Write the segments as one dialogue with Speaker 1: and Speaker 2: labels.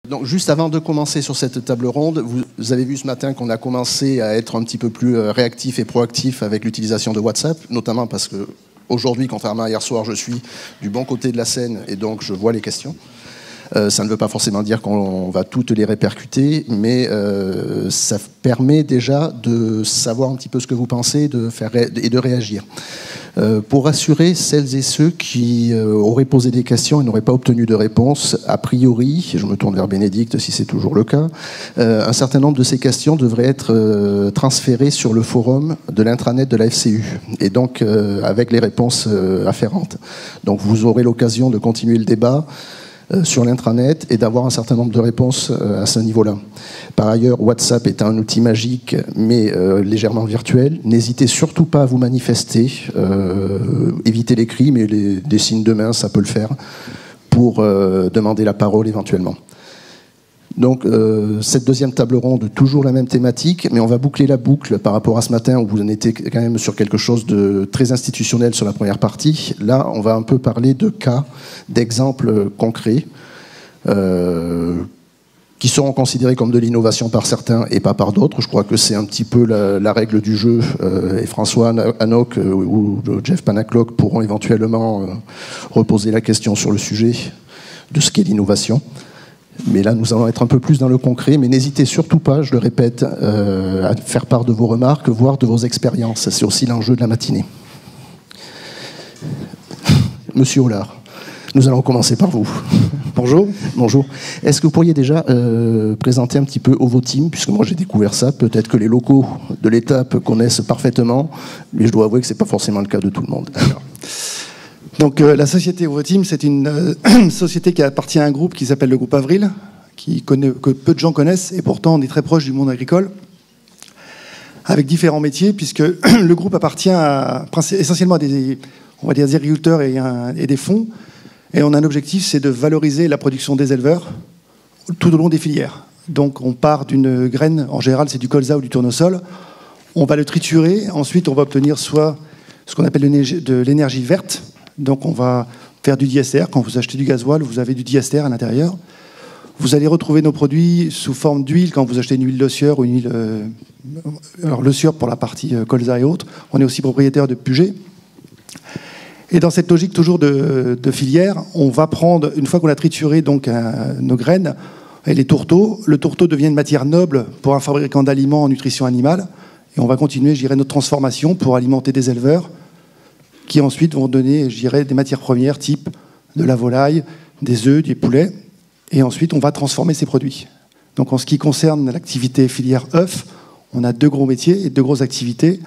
Speaker 1: Donc juste avant de commencer sur cette table ronde, vous avez vu ce matin qu'on a commencé à être un petit peu plus réactif et proactif avec l'utilisation de WhatsApp, notamment parce que aujourd'hui, contrairement à hier soir, je suis du bon côté de la scène et donc je vois les questions. Ça ne veut pas forcément dire qu'on va toutes les répercuter, mais ça permet déjà de savoir un petit peu ce que vous pensez et de réagir. Pour rassurer celles et ceux qui auraient posé des questions et n'auraient pas obtenu de réponse, a priori, je me tourne vers Bénédicte si c'est toujours le cas, un certain nombre de ces questions devraient être transférées sur le forum de l'intranet de la FCU, et donc avec les réponses afférentes. Donc vous aurez l'occasion de continuer le débat sur l'intranet et d'avoir un certain nombre de réponses à ce niveau-là. Par ailleurs, WhatsApp est un outil magique, mais légèrement virtuel. N'hésitez surtout pas à vous manifester. Évitez l'écrit, mais des signes de main, ça peut le faire, pour demander la parole éventuellement. Donc, cette deuxième table ronde, toujours la même thématique, mais on va boucler la boucle par rapport à ce matin où vous en étiez quand même sur quelque chose de très institutionnel sur la première partie. Là, on va un peu parler de cas, d'exemples concrets, qui seront considérés comme de l'innovation par certains et pas par d'autres. Je crois que c'est un petit peu la règle du jeu, et François Hanoc ou Jeff Panaclock pourront éventuellement reposer la question sur le sujet de ce qu'est l'innovation. Mais là, nous allons être un peu plus dans le concret, mais n'hésitez surtout pas, je le répète, à faire part de vos remarques, voire de vos expériences. C'est aussi l'enjeu de la matinée. Monsieur Hollard, nous allons commencer par vous.
Speaker 2: Bonjour.
Speaker 1: Bonjour. Est-ce que vous pourriez déjà présenter un petit peu Ovoteam, puisque moi j'ai découvert ça, peut-être que les locaux de l'étape connaissent parfaitement, mais je dois avouer que ce n'est pas forcément le cas de tout le monde. Alors.
Speaker 2: Donc la société Ovoteam, c'est une société qui appartient à un groupe qui s'appelle le groupe Avril, que peu de gens connaissent, et pourtant on est très proche du monde agricole, avec différents métiers, puisque le groupe appartient essentiellement à des agriculteurs et des fonds, et on a un objectif, c'est de valoriser la production des éleveurs tout au long des filières. Donc on part d'une graine, en général c'est du colza ou du tournesol, on va le triturer, ensuite on va obtenir soit ce qu'on appelle de l'énergie verte. Donc on va faire du diester. Quand vous achetez du gasoil, vous avez du diester à l'intérieur. Vous allez retrouver nos produits sous forme d'huile quand vous achetez une huile d'ossueur ou une huile... alors l'ossueur pour la partie colza et autres. On est aussi propriétaire de Puget. Et dans cette logique toujours de filière, on va prendre, une fois qu'on a trituré donc, nos graines et les tourteaux, le tourteau devient une matière noble pour un fabricant d'aliments en nutrition animale. Et on va continuer, je dirais, notre transformation pour alimenter des éleveurs qui ensuite vont donner, je dirais, des matières premières type de la volaille, des œufs, des poulets, et ensuite on va transformer ces produits. Donc en ce qui concerne l'activité filière œufs, on a deux gros métiers et deux grosses activités.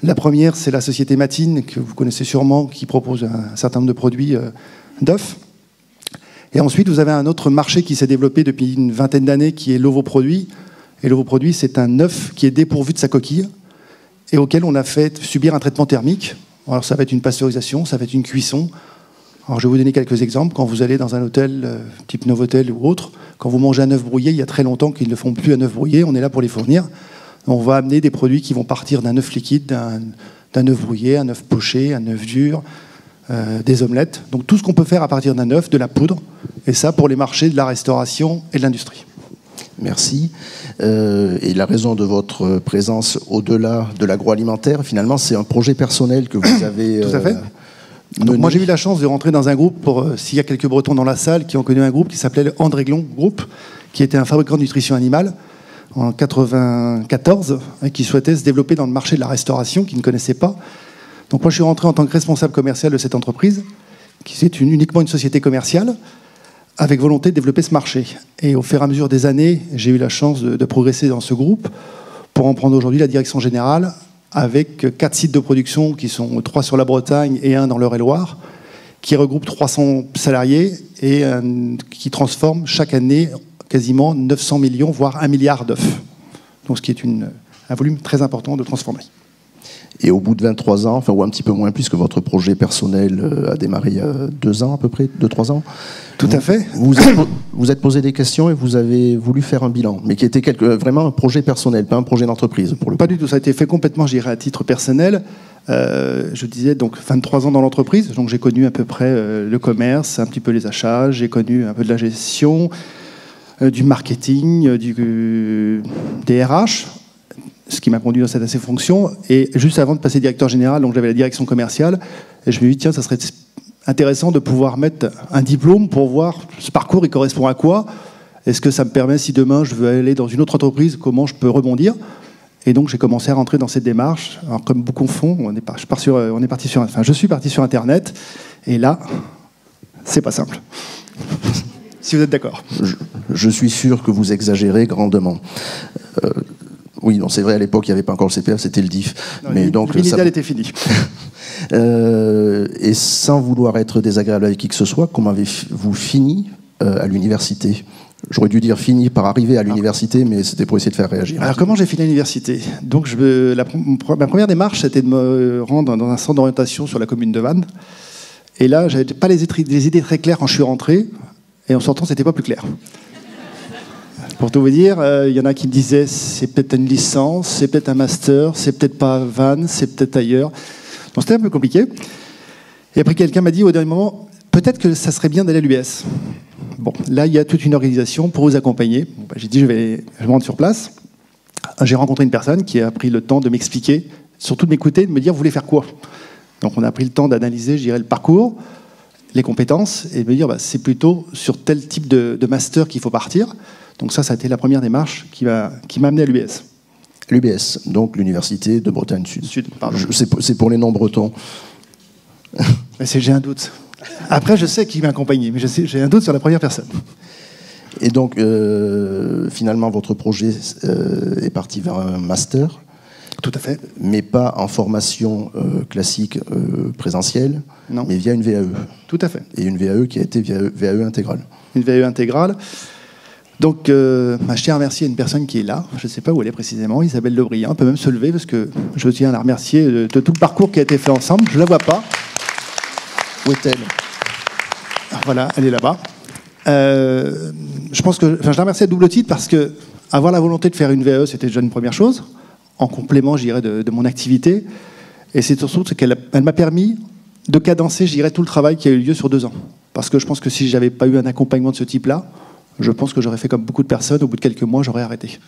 Speaker 2: La première, c'est la société Matine, que vous connaissez sûrement, qui propose un certain nombre de produits d'œufs. Et ensuite, vous avez un autre marché qui s'est développé depuis une vingtaine d'années, qui est l'ovoproduit. Et l'ovoproduit, c'est un œuf qui est dépourvu de sa coquille et auquel on a fait subir un traitement thermique. Alors ça va être une pasteurisation, ça va être une cuisson. Alors je vais vous donner quelques exemples. Quand vous allez dans un hôtel type Novotel ou autre, quand vous mangez un œuf brouillé, il y a très longtemps qu'ils ne font plus un œuf brouillé, on est là pour les fournir. On va amener des produits qui vont partir d'un œuf liquide, d'un œuf brouillé, un œuf poché, un œuf dur, des omelettes. Donc tout ce qu'on peut faire à partir d'un œuf, de la poudre, et ça pour les marchés de la restauration et de l'industrie.
Speaker 1: Merci. Et la raison de votre présence au-delà de l'agroalimentaire, finalement, c'est un projet personnel que vous avez
Speaker 2: Tout à fait. Donc moi, j'ai eu la chance de rentrer dans un groupe, s'il y a quelques Bretons dans la salle qui ont connu un groupe qui s'appelait le Andréglon Group, qui était un fabricant de nutrition animale en 1994 et qui souhaitait se développer dans le marché de la restauration, qui ne connaissait pas. Donc moi, je suis rentré en tant que responsable commercial de cette entreprise, qui est uniquement une société commerciale, avec volonté de développer ce marché. Et au fur et à mesure des années, j'ai eu la chance de progresser dans ce groupe pour en prendre aujourd'hui la direction générale avec 4 sites de production qui sont 3 sur la Bretagne et 1 dans l'Eure-et-Loire, qui regroupent 300 salariés et qui transforment chaque année quasiment 900 millions, voire 1 milliard d'œufs. Donc ce qui est un volume très important de transformer.
Speaker 1: Et au bout de 23 ans, enfin, ou un petit peu moins, puisque votre projet personnel a démarré il y a 2 ans à peu près, 2-3 ans.
Speaker 2: Tout à fait.
Speaker 1: Vous êtes posé des questions et vous avez voulu faire un bilan, mais qui était vraiment un projet personnel, pas un projet d'entreprise. Pour le
Speaker 2: Pas du tout, ça a été fait complètement, j'irais, à titre personnel. Je disais donc 23 ans dans l'entreprise, donc j'ai connu à peu près le commerce, un petit peu les achats, j'ai connu un peu de la gestion. du marketing, des RH, ce qui m'a conduit dans cette fonction. Et juste avant de passer directeur général, donc j'avais la direction commerciale, et je me suis dit, tiens, ça serait intéressant de pouvoir mettre un diplôme pour voir ce parcours, il correspond à quoi. Est-ce que ça me permet, si demain je veux aller dans une autre entreprise, comment je peux rebondir? Et donc j'ai commencé à rentrer dans cette démarche. Alors comme beaucoup font, je suis parti sur Internet, et là, c'est pas simple. Si vous êtes d'accord.
Speaker 1: Je suis sûr que vous exagérez grandement. Oui, c'est vrai, à l'époque, il n'y avait pas encore le CPF, c'était le DIF.
Speaker 2: Non, mais donc, l'initial était fini.
Speaker 1: Et sans vouloir être désagréable avec qui que ce soit, comment avez-vous fini à l'université? J'aurais dû dire fini par arriver à l'université, mais c'était pour essayer de faire réagir.
Speaker 2: Alors, comment j'ai fini à l'université? Donc, ma première démarche, c'était de me rendre dans un centre d'orientation sur la commune de Vannes. Et là, je n'avais pas les idées très claires quand je suis rentré. Et en sortant, c'était pas plus clair. Pour tout vous dire, y en a qui me disaient c'est peut-être une licence, c'est peut-être un master, c'est peut-être pas à Vannes, c'est peut-être ailleurs. Donc c'était un peu compliqué. Et après, quelqu'un m'a dit au dernier moment, peut-être que ça serait bien d'aller à l'UBS. Bon, là, il y a toute une organisation pour vous accompagner. Bon, j'ai dit, je vais me rendre sur place. J'ai rencontré une personne qui a pris le temps de m'expliquer, surtout de m'écouter, de me dire, vous voulez faire quoi? Donc on a pris le temps d'analyser, je dirais, le parcours, les compétences, et de me dire, c'est plutôt sur tel type de master qu'il faut partir. Donc ça a été la première démarche qui m'a amené à l'UBS.
Speaker 1: L'UBS, donc l'Université de Bretagne Sud. C'est pour les non-bretons.
Speaker 2: J'ai un doute. Après, je sais qui m'a accompagné, mais j'ai un doute sur la première personne.
Speaker 1: Et donc, finalement, votre projet est parti vers un master.
Speaker 2: Tout à fait.
Speaker 1: Mais pas en formation classique présentielle,
Speaker 2: non.
Speaker 1: Mais via une VAE.
Speaker 2: Tout à fait.
Speaker 1: Et une VAE qui a été VAE intégrale.
Speaker 2: Une VAE intégrale. Donc, je tiens à remercier une personne qui est là, je ne sais pas où elle est précisément, Isabelle Lebriand, elle peut même se lever parce que je tiens à la remercier de tout le parcours qui a été fait ensemble. Je ne la vois pas.
Speaker 1: Où est-elle?
Speaker 2: Voilà, elle est là-bas. Je la remercie à double titre parce que avoir la volonté de faire une VAE, c'était déjà une première chose, en complément, je dirais, de mon activité. Et c'est surtout qu'elle m'a permis de cadencer, je dirais, tout le travail qui a eu lieu sur 2 ans. Parce que je pense que si je n'avais pas eu un accompagnement de ce type-là, je pense que j'aurais fait comme beaucoup de personnes, au bout de quelques mois, j'aurais arrêté.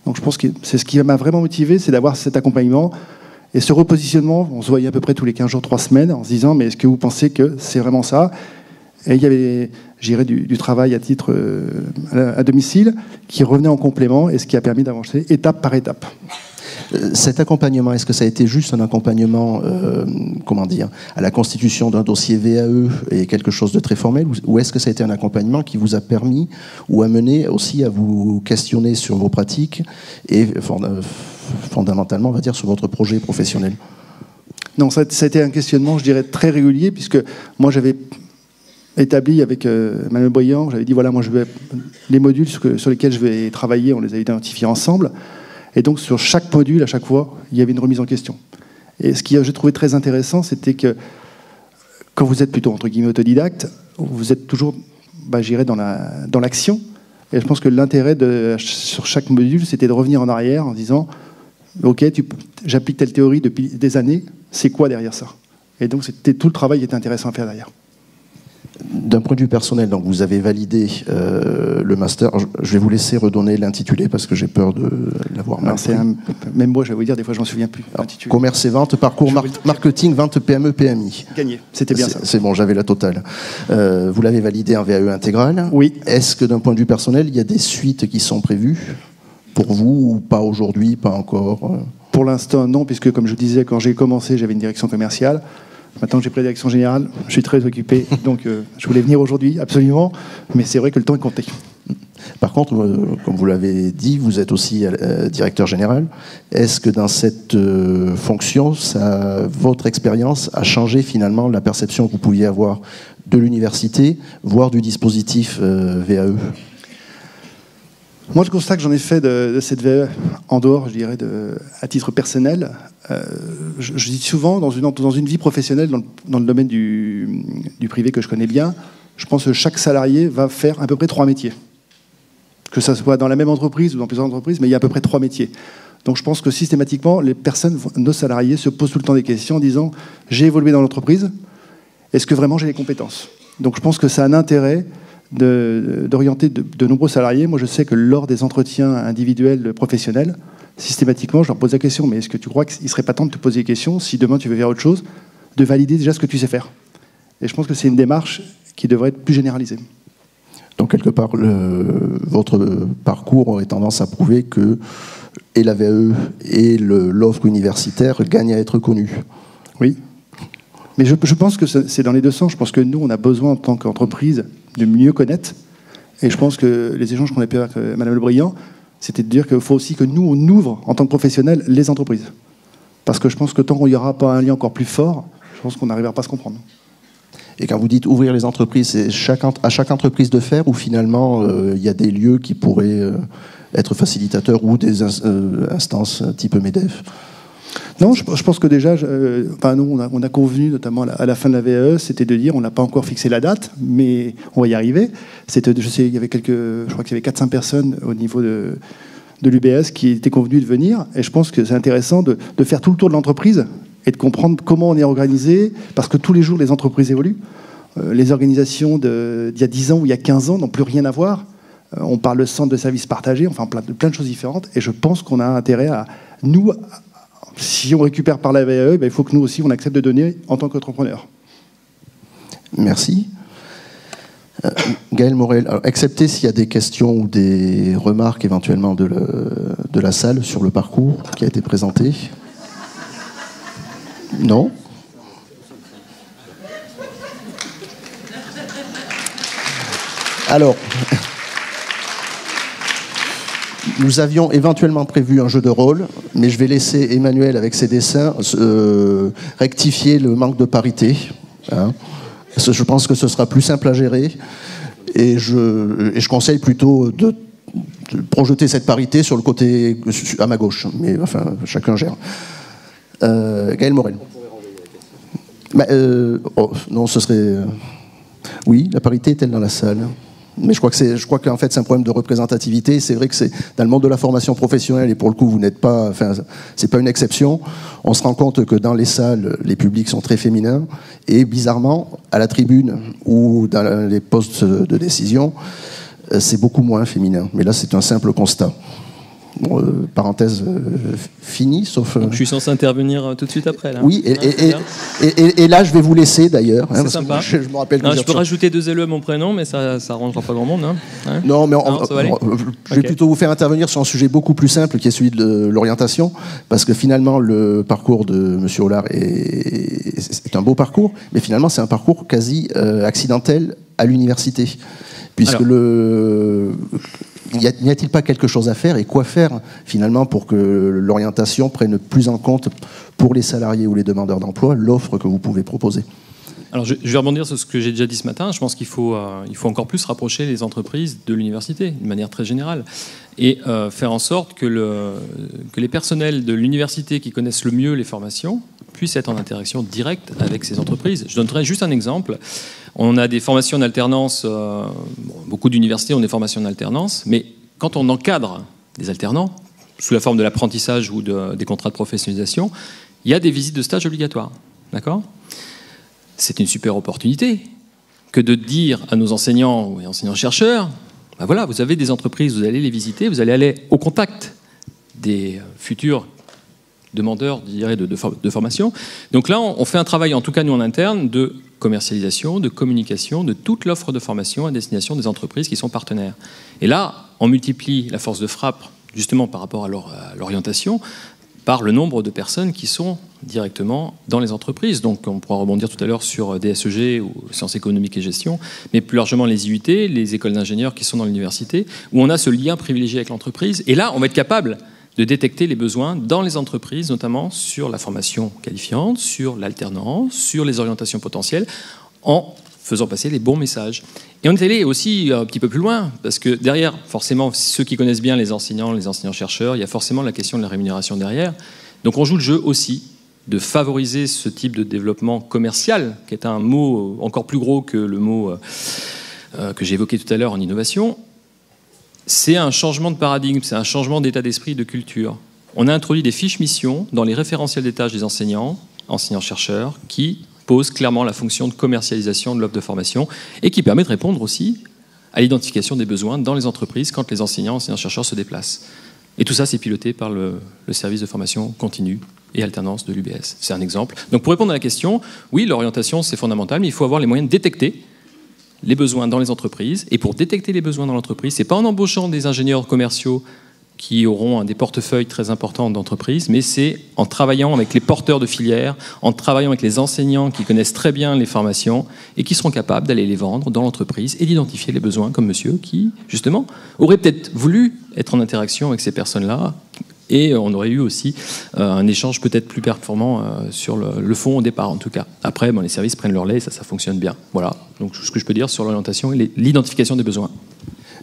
Speaker 2: Donc je pense que c'est ce qui m'a vraiment motivé, c'est d'avoir cet accompagnement et ce repositionnement. On se voyait à peu près tous les 15 jours, 3 semaines, en se disant, mais est-ce que vous pensez que c'est vraiment ça? Et il y avait, j'irais, du travail à titre à domicile qui revenait en complément et ce qui a permis d'avancer étape par étape.
Speaker 1: Cet accompagnement, est-ce que ça a été juste un accompagnement, à la constitution d'un dossier VAE et quelque chose de très formel, ou est-ce que ça a été un accompagnement qui vous a permis ou amené aussi à vous questionner sur vos pratiques et fondamentalement, on va dire, sur votre projet professionnel?
Speaker 2: Non, ça a été un questionnement, je dirais, très régulier, puisque moi j'avais établi avec Mme Briand, j'avais dit, voilà, moi les modules sur lesquels je vais travailler, on les a identifiés ensemble. Et donc, sur chaque module, à chaque fois, il y avait une remise en question. Et ce que j'ai trouvé très intéressant, c'était que quand vous êtes plutôt, entre guillemets, autodidacte, vous êtes toujours, j'irais, dans l'action. Et je pense que l'intérêt sur chaque module, c'était de revenir en arrière en disant, OK, j'applique telle théorie depuis des années, c'est quoi derrière ça? Et donc, tout le travail était intéressant à faire derrière.
Speaker 1: D'un point de vue personnel, donc vous avez validé le master. Je vais vous laisser redonner l'intitulé parce que j'ai peur de l'avoir mal pris.
Speaker 2: Même moi, je vais vous dire, des fois, je m'en souviens plus.
Speaker 1: Alors, commerce et vente, parcours marketing, vente PME, PMI.
Speaker 2: Gagné, c'était bien ça.
Speaker 1: C'est bon, j'avais la totale. Vous l'avez validé en VAE intégral.
Speaker 2: Oui.
Speaker 1: Est-ce que d'un point de vue personnel, il y a des suites qui sont prévues pour vous ou pas aujourd'hui, pas encore?
Speaker 2: Pour l'instant, non, puisque comme je disais, quand j'ai commencé, j'avais une direction commerciale. Maintenant que j'ai pris la direction générale, je suis très occupé, donc je voulais venir aujourd'hui, absolument, mais c'est vrai que le temps est compté.
Speaker 1: Par contre, comme vous l'avez dit, vous êtes aussi directeur général. Est-ce que dans cette fonction, votre expérience a changé finalement la perception que vous pouviez avoir de l'université, voire du dispositif VAE?
Speaker 2: Moi, le constat que j'en ai fait de cette VAE, en dehors, je dirais, à titre personnel, je dis souvent, dans une vie professionnelle, dans le domaine du privé que je connais bien, je pense que chaque salarié va faire à peu près 3 métiers. Que ça soit dans la même entreprise ou dans plusieurs entreprises, mais il y a à peu près 3 métiers. Donc je pense que systématiquement, nos salariés se posent tout le temps des questions en disant « j'ai évolué dans l'entreprise, est-ce que vraiment j'ai les compétences ?» Donc je pense que ça a un intérêt d'orienter de nombreux salariés. Moi, je sais que lors des entretiens individuels professionnels, systématiquement, je leur pose la question, mais est-ce que tu crois qu'il ne serait pas temps de te poser des questions, si demain tu veux faire autre chose, de valider déjà ce que tu sais faire? Et je pense que c'est une démarche qui devrait être plus généralisée.
Speaker 1: Donc, quelque part, votre parcours aurait tendance à prouver que et la VAE et l'offre universitaire gagnent à être connus.
Speaker 2: Oui. Mais je pense que c'est dans les deux sens. Je pense que nous, on a besoin, en tant qu'entreprise, de mieux connaître. Et je pense que les échanges qu'on a pu avoir avec Mme Le Briand, c'était de dire qu'il faut aussi que nous, on ouvre, en tant que professionnels, les entreprises. Parce que je pense que tant qu'il n'y aura pas un lien encore plus fort, je pense qu'on n'arrivera pas à se comprendre.
Speaker 1: Et quand vous dites ouvrir les entreprises, c'est à chaque entreprise de faire, ou finalement, il y a des lieux qui pourraient être facilitateurs ou des instances type MEDEF?
Speaker 2: Non, je pense que déjà, nous, on a convenu, notamment à la fin de la VAE, c'était de dire, on n'a pas encore fixé la date, mais on va y arriver. Je sais, il y avait je crois qu'il y avait 400 personnes au niveau de l'UBS qui étaient convenues de venir, et je pense que c'est intéressant de faire tout le tour de l'entreprise et de comprendre comment on est organisé, parce que tous les jours, les entreprises évoluent. Les organisations d'il y a 10 ans ou il y a 15 ans n'ont plus rien à voir. On parle de centre de services partagés, enfin plein de choses différentes, et je pense qu'on a intérêt à, nous, si on récupère par la VAE, il faut que nous aussi, on accepte de donner en tant qu'entrepreneur.
Speaker 1: Merci. Gaël Morel, alors, excepté s'il y a des questions ou des remarques éventuellement de la salle sur le parcours qui a été présenté. Non? Alors, nous avions éventuellement prévu un jeu de rôle, mais je vais laisser Emmanuel, avec ses dessins, rectifier le manque de parité. Hein. Je pense que ce sera plus simple à gérer. Et je conseille plutôt de projeter cette parité sur le côté à ma gauche. Mais enfin, chacun gère. Gaël Morel. Non, ce serait... Oui, la parité est-elle dans la salle? Mais je crois qu'en fait c'est un problème de représentativité. C'est vrai que c'est dans le monde de la formation professionnelle, et pour le coup vous n'êtes pas, enfin c'est pas une exception. On se rend compte que dans les salles, les publics sont très féminins, et bizarrement à la tribune ou dans les postes de décision, c'est beaucoup moins féminin. Mais là c'est un simple constat. Bon, parenthèse finie, sauf...
Speaker 3: Donc, je suis censé intervenir tout de suite après, là.
Speaker 1: Oui, et là, je vais vous laisser, d'ailleurs.
Speaker 3: C'est sympa.
Speaker 1: Je me rappelle
Speaker 3: non, je peux rajouter 2 LE à mon prénom, mais ça arrangera pas grand monde. Hein.
Speaker 1: Non, mais je vais plutôt vous faire intervenir sur un sujet beaucoup plus simple, qui est celui de l'orientation, parce que finalement, le parcours de M. Hollard est un beau parcours, mais finalement, c'est un parcours quasi accidentel à l'université. Puisque n'y a-t-il pas quelque chose à faire, et quoi faire finalement pour que l'orientation prenne plus en compte pour les salariés ou les demandeurs d'emploi l'offre que vous pouvez proposer?
Speaker 3: Alors je vais rebondir sur ce que j'ai déjà dit ce matin. Je pense qu'il faut encore plus rapprocher les entreprises de l'université, de manière très générale, et faire en sorte que les personnels de l'université qui connaissent le mieux les formations puissent être en interaction directe avec ces entreprises. Je donnerai juste un exemple. On a des formations en alternance, beaucoup d'universités ont des formations en alternance, mais quand on encadre des alternants, sous la forme de l'apprentissage ou des contrats de professionnalisation, il y a des visites de stage obligatoires. D'accord ? C'est une super opportunité que de dire à nos enseignants et enseignants-chercheurs, ben voilà, vous avez des entreprises, vous allez les visiter, vous allez aller au contact des futurs demandeurs, je dirais, de formation. Donc là, on fait un travail, en tout cas nous en interne, de commercialisation, de communication, de toute l'offre de formation à destination des entreprises qui sont partenaires. Et là, on multiplie la force de frappe, justement par rapport à l'orientation, par le nombre de personnes qui sont directement dans les entreprises. Donc on pourra rebondir tout à l'heure sur DSEG ou sciences économiques et gestion, mais plus largement les IUT, les écoles d'ingénieurs qui sont dans l'université, où on a ce lien privilégié avec l'entreprise. Et là, on va être capable de détecter les besoins dans les entreprises, notamment sur la formation qualifiante, sur l'alternance, sur les orientations potentielles, en faisant passer les bons messages. Et on est allé aussi un petit peu plus loin, parce que derrière, forcément, ceux qui connaissent bien les enseignants-chercheurs, il y a forcément la question de la rémunération derrière. Donc on joue le jeu aussi de favoriser ce type de développement commercial, qui est un mot encore plus gros que le mot que j'ai évoqué tout à l'heure en innovation. C'est un changement de paradigme, c'est un changement d'état d'esprit, de culture. On a introduit des fiches missions dans les référentiels des tâches des enseignants-chercheurs, qui pose clairement la fonction de commercialisation de l'offre de formation et qui permet de répondre aussi à l'identification des besoins dans les entreprises quand les enseignants-chercheurs se déplacent. Et tout ça, c'est piloté par le service de formation continue et alternance de l'UBS. C'est un exemple. Donc pour répondre à la question, oui, l'orientation, c'est fondamental, mais il faut avoir les moyens de détecter les besoins dans les entreprises. Et pour détecter les besoins dans l'entreprise, ce n'est pas en embauchant des ingénieurs commerciaux qui auront des portefeuilles très importants d'entreprises, mais c'est en travaillant avec les porteurs de filières, en travaillant avec les enseignants qui connaissent très bien les formations et qui seront capables d'aller les vendre dans l'entreprise et d'identifier les besoins, comme monsieur qui, justement, aurait peut-être voulu être en interaction avec ces personnes-là. Et on aurait eu aussi un échange peut-être plus performant sur le fond au départ, en tout cas. Après, les services prennent leur lait et ça fonctionne bien. Voilà. Donc, ce que je peux dire sur l'orientation et l'identification des besoins.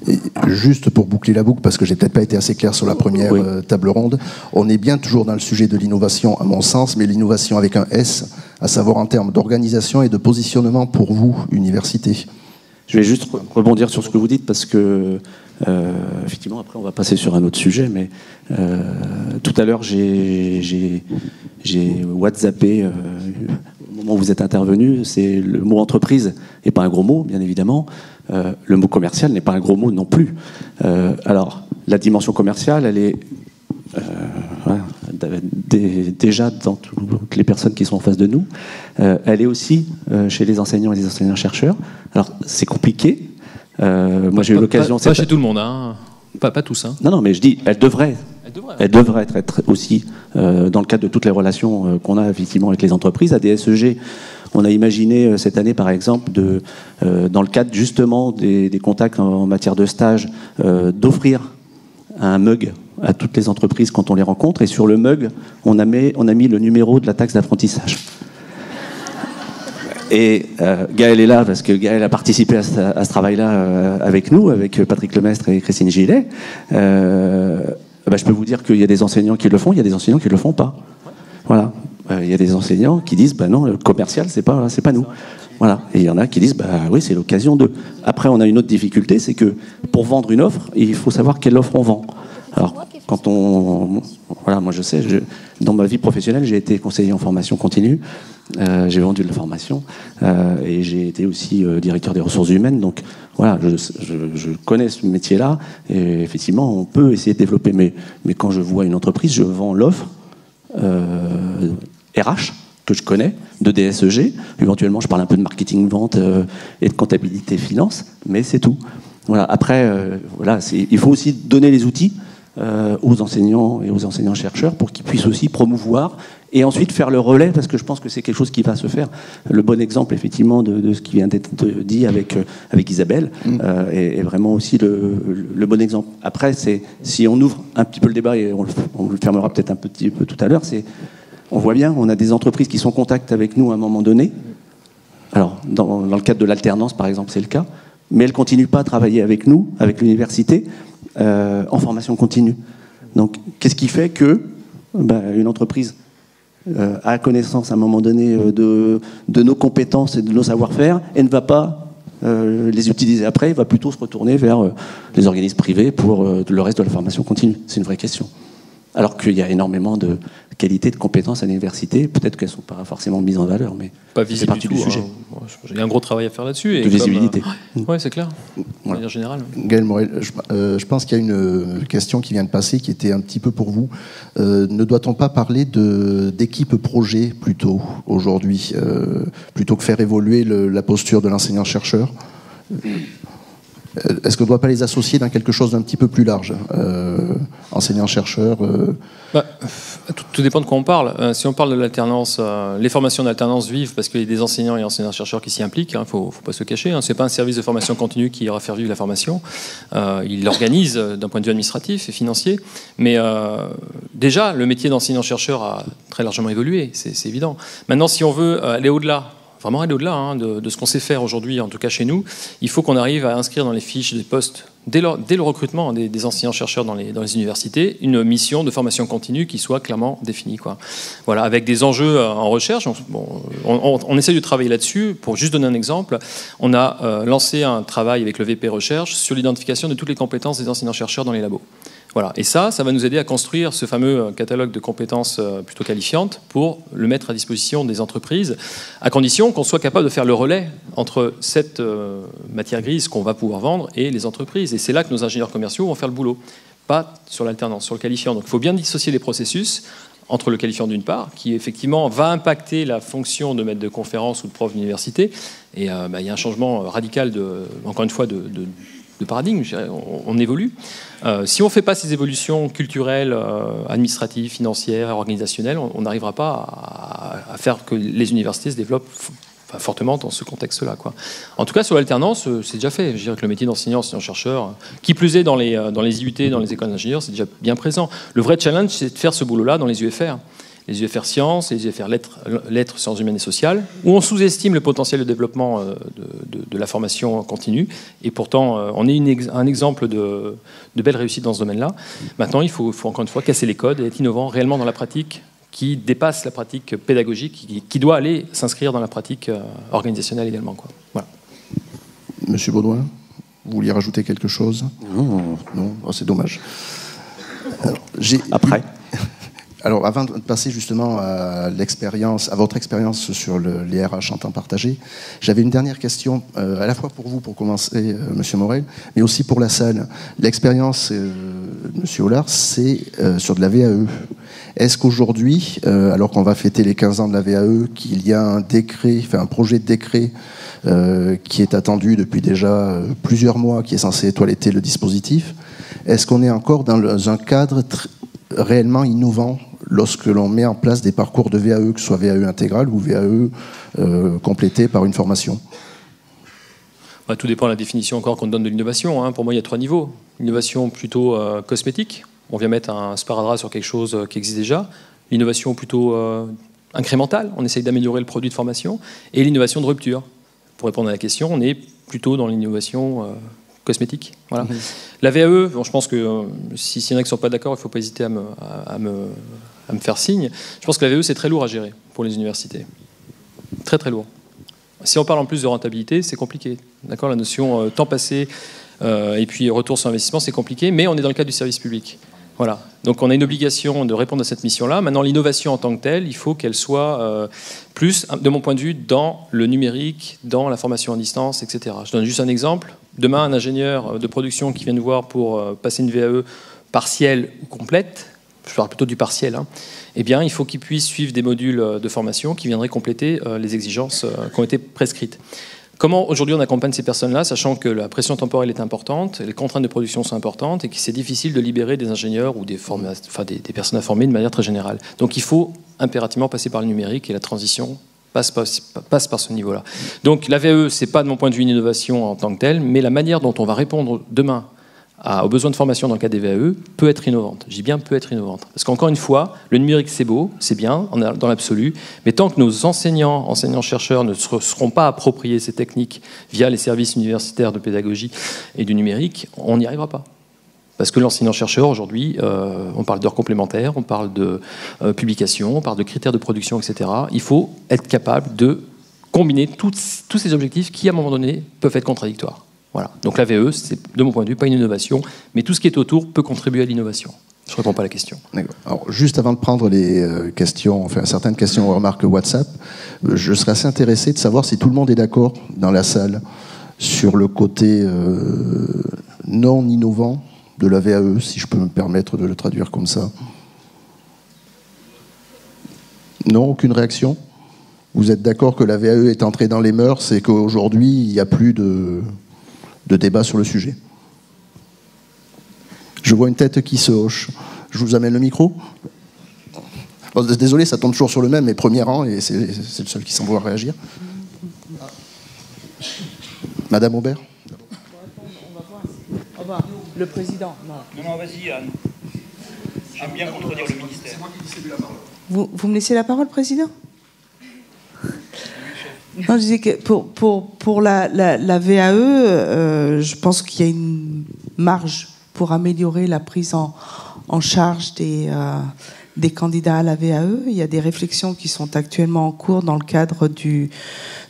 Speaker 1: Et juste pour boucler la boucle, parce que j'ai peut-être pas été assez clair sur la première table ronde, on est bien toujours dans le sujet de l'innovation, à mon sens, mais l'innovation avec un S, à savoir en termes d'organisation et de positionnement pour vous, université.
Speaker 4: Je vais juste rebondir sur ce que vous dites, parce que effectivement, après on va passer sur un autre sujet, mais tout à l'heure j'ai WhatsAppé au moment où vous êtes intervenu, c'est le mot entreprise n'est pas un gros mot, bien évidemment. Le mot commercial n'est pas un gros mot non plus. Alors, la dimension commerciale, elle est déjà dans toutes les personnes qui sont en face de nous. Elle est aussi chez les enseignants et les enseignants-chercheurs. Alors, c'est compliqué. Moi, j'ai eu l'occasion...
Speaker 3: Pas chez tout le monde, hein. Pas tous. Hein.
Speaker 4: Non, mais je dis, elle devrait être aussi dans le cadre de toutes les relations qu'on a effectivement avec les entreprises. À DSEG, on a imaginé cette année, par exemple, dans le cadre justement des contacts en matière de stage, d'offrir un mug à toutes les entreprises quand on les rencontre. Et sur le mug, on a mis le numéro de la taxe d'apprentissage. Et Gaël est là parce que Gaël a participé à ce travail-là avec nous, avec Patrick Lemestre et Christine Gillet. Je peux vous dire qu'il y a des enseignants qui le font, il y a des enseignants qui le font pas. Voilà. Il y a des enseignants qui disent non, le commercial c'est pas nous. Voilà. Et il y en a qui disent oui, c'est l'occasion de. Après, on a une autre difficulté, c'est que pour vendre une offre, il faut savoir quelle offre on vend. Alors, moi je sais, dans ma vie professionnelle, j'ai été conseiller en formation continue, j'ai vendu de la formation et j'ai été aussi directeur des ressources humaines. Donc voilà, je connais ce métier-là et effectivement, on peut essayer de développer. Mais quand je vois une entreprise, je vends l'offre RH que je connais, de DSEG. Éventuellement, je parle un peu de marketing, vente et de comptabilité, finance, mais c'est tout. Voilà. Après, il faut aussi donner les outils aux enseignants et aux enseignants-chercheurs pour qu'ils puissent aussi promouvoir et ensuite faire le relais, parce que je pense que c'est quelque chose qui va se faire. Le bon exemple, effectivement, de ce qui vient d'être dit avec Isabelle est vraiment aussi le bon exemple. Après, si on ouvre un petit peu le débat, et on le fermera peut-être un petit peu tout à l'heure, on voit bien, on a des entreprises qui sont en contact avec nous à un moment donné. Alors, dans le cadre de l'alternance, par exemple, c'est le cas, mais elles ne continuent pas à travailler avec nous, avec l'université, en formation continue. Donc, qu'est-ce qui fait que une entreprise a connaissance à un moment donné de nos compétences et de nos savoir-faire et ne va pas les utiliser après, va plutôt se retourner vers les organismes privés pour le reste de la formation continue? C'est une vraie question. Alors qu'il y a énormément de qualités, de compétences à l'université, peut-être qu'elles ne sont pas forcément mises en valeur, mais
Speaker 3: pas visible,
Speaker 4: c'est partie du sujet.
Speaker 3: Il y a un gros travail à faire là-dessus.
Speaker 4: De visibilité.
Speaker 3: Oui, c'est clair, de manière générale.
Speaker 1: Gaël Morel, je pense qu'il y a une question qui vient de passer, qui était un petit peu pour vous. Ne doit-on pas parler d'équipe projet plutôt, aujourd'hui, plutôt que faire évoluer la posture de l'enseignant-chercheur ? Est-ce qu'on ne doit pas les associer dans quelque chose d'un petit peu plus large, enseignants-chercheurs
Speaker 3: Tout dépend de quoi on parle. Si on parle de l'alternance, les formations d'alternance vivent parce qu'il y a des enseignants et enseignants-chercheurs qui s'y impliquent. Il ne faut pas se cacher. Ce n'est pas un service de formation continue qui ira faire vivre la formation. Il l'organise d'un point de vue administratif et financier. Mais déjà, le métier d'enseignant-chercheur a très largement évolué, c'est évident. Maintenant, si on veut aller au-delà, vraiment aller au-delà de ce qu'on sait faire aujourd'hui, en tout cas chez nous, il faut qu'on arrive à inscrire dans les fiches des postes, dès le recrutement des enseignants-chercheurs dans les universités, une mission de formation continue qui soit clairement définie. Voilà, avec des enjeux en recherche. On essaie de travailler là-dessus. Pour juste donner un exemple, on a lancé un travail avec le VP Recherche sur l'identification de toutes les compétences des enseignants-chercheurs dans les labos. Voilà. Et ça va nous aider à construire ce fameux catalogue de compétences plutôt qualifiantes pour le mettre à disposition des entreprises, à condition qu'on soit capable de faire le relais entre cette matière grise qu'on va pouvoir vendre et les entreprises. Et c'est là que nos ingénieurs commerciaux vont faire le boulot, pas sur l'alternance, sur le qualifiant. Donc il faut bien dissocier les processus entre le qualifiant d'une part, qui effectivement va impacter la fonction de maître de conférence ou de prof d'université. Et il y a un changement radical, encore une fois, de paradigme, on évolue. Si on ne fait pas ces évolutions culturelles, administratives, financières, organisationnelles, on n'arrivera pas à faire que les universités se développent fortement dans ce contexte-là, quoi. En tout cas, sur l'alternance, c'est déjà fait. Je dirais que le métier d'enseignant, enseignant-chercheur, qui plus est dans les IUT, dans les écoles d'ingénieurs, c'est déjà bien présent. Le vrai challenge, c'est de faire ce boulot-là dans les UFR. Les UFR sciences, les UFR lettres, sciences humaines et sociales, où on sous-estime le potentiel de développement de la formation continue. Et pourtant, on est un exemple de belle réussite dans ce domaine-là. Maintenant, il faut encore une fois casser les codes et être innovant réellement dans la pratique, qui dépasse la pratique pédagogique, qui doit aller s'inscrire dans la pratique organisationnelle également, quoi. Voilà.
Speaker 1: Monsieur Baudouin, vous vouliez rajouter quelque chose?
Speaker 4: Non.
Speaker 1: Oh, c'est dommage. Alors,
Speaker 4: après.
Speaker 1: Alors, avant de passer justement à votre expérience sur les RH en temps partagé, j'avais une dernière question, à la fois pour vous, pour commencer, Monsieur Morel, mais aussi pour la salle. L'expérience, Monsieur Hollard, c'est sur de la VAE. Est-ce qu'aujourd'hui, alors qu'on va fêter les 15 ans de la VAE, qu'il y a un projet de décret qui est attendu depuis déjà plusieurs mois, qui est censé toiletter le dispositif, est-ce qu'on est encore dans un cadre réellement innovant lorsque l'on met en place des parcours de VAE, que ce soit VAE intégrale ou VAE complété par une formation?
Speaker 3: Tout dépend de la définition encore qu'on donne de l'innovation, hein. Pour moi, il y a 3 niveaux. L'innovation plutôt cosmétique. On vient mettre un sparadrap sur quelque chose qui existe déjà. L'innovation plutôt incrémentale. On essaye d'améliorer le produit de formation. Et l'innovation de rupture. Pour répondre à la question, on est plutôt dans l'innovation cosmétique. Voilà. La VAE, je pense que s'il y en a qui ne sont pas d'accord, il ne faut pas hésiter à me faire signe. Je pense que la VAE, c'est très lourd à gérer pour les universités. Très, très lourd. Si on parle en plus de rentabilité, c'est compliqué. D'accord, la notion temps passé et puis retour sur investissement, c'est compliqué, mais on est dans le cadre du service public. Voilà. Donc on a une obligation de répondre à cette mission-là. Maintenant, l'innovation en tant que telle, il faut qu'elle soit plus, de mon point de vue, dans le numérique, dans la formation à distance, etc. Je donne juste un exemple. Demain, un ingénieur de production qui vient nous voir pour passer une VAE partielle ou complète, je parle plutôt du partiel, hein, eh bien, il faut qu'il puisse suivre des modules de formation qui viendraient compléter les exigences qui ont été prescrites. Comment aujourd'hui on accompagne ces personnes-là, sachant que la pression temporelle est importante, les contraintes de production sont importantes et que c'est difficile de libérer des ingénieurs ou des personnes à former de manière très générale. Donc il faut impérativement passer par le numérique et la transition passe par ce niveau-là. Donc la VAE, c'est pas de mon point de vue une innovation en tant que telle, mais la manière dont on va répondre demain aux besoins de formation dans le cadre des VAE peut être innovante. Je dis bien peut être innovante. Parce qu'encore une fois, le numérique c'est beau, c'est bien, dans l'absolu, mais tant que nos enseignants-chercheurs ne seront pas appropriés ces techniques via les services universitaires de pédagogie et du numérique, on n'y arrivera pas. Parce que l'enseignant-chercheur, aujourd'hui, on parle d'heures complémentaires, on parle de publications, on parle de critères de production, etc. Il faut être capable de combiner tous ces objectifs qui, à un moment donné, peuvent être contradictoires. Voilà. Donc la VAE, c'est de mon point de vue pas une innovation, mais tout ce qui est autour peut contribuer à l'innovation. Je ne réponds pas à la question.
Speaker 1: D'accord. Alors, juste avant de prendre les questions, enfin certaines questions ou remarques WhatsApp, je serais assez intéressé de savoir si tout le monde est d'accord dans la salle sur le côté non innovant de la VAE, si je peux me permettre de le traduire comme ça. Non, aucune réaction? Vous êtes d'accord que la VAE est entrée dans les mœurs et qu'aujourd'hui, il n'y a plus de débat sur le sujet? Je vois une tête qui se hoche. Je vous amène le micro. Bon, désolé, ça tombe toujours sur le même, mais premier rang, et c'est le seul qui semble vouloir réagir. Madame Aubert.
Speaker 5: On va voir. Le président.
Speaker 6: Non, vas-y, Anne. J'aime bien contredire le ministère. C'est moi qui distribue la parole.
Speaker 5: Vous me laissez la parole, président? Non, je disais que pour la VAE, je pense qu'il y a une marge pour améliorer la prise en charge des candidats à la VAE. Il y a des réflexions qui sont actuellement en cours dans le cadre du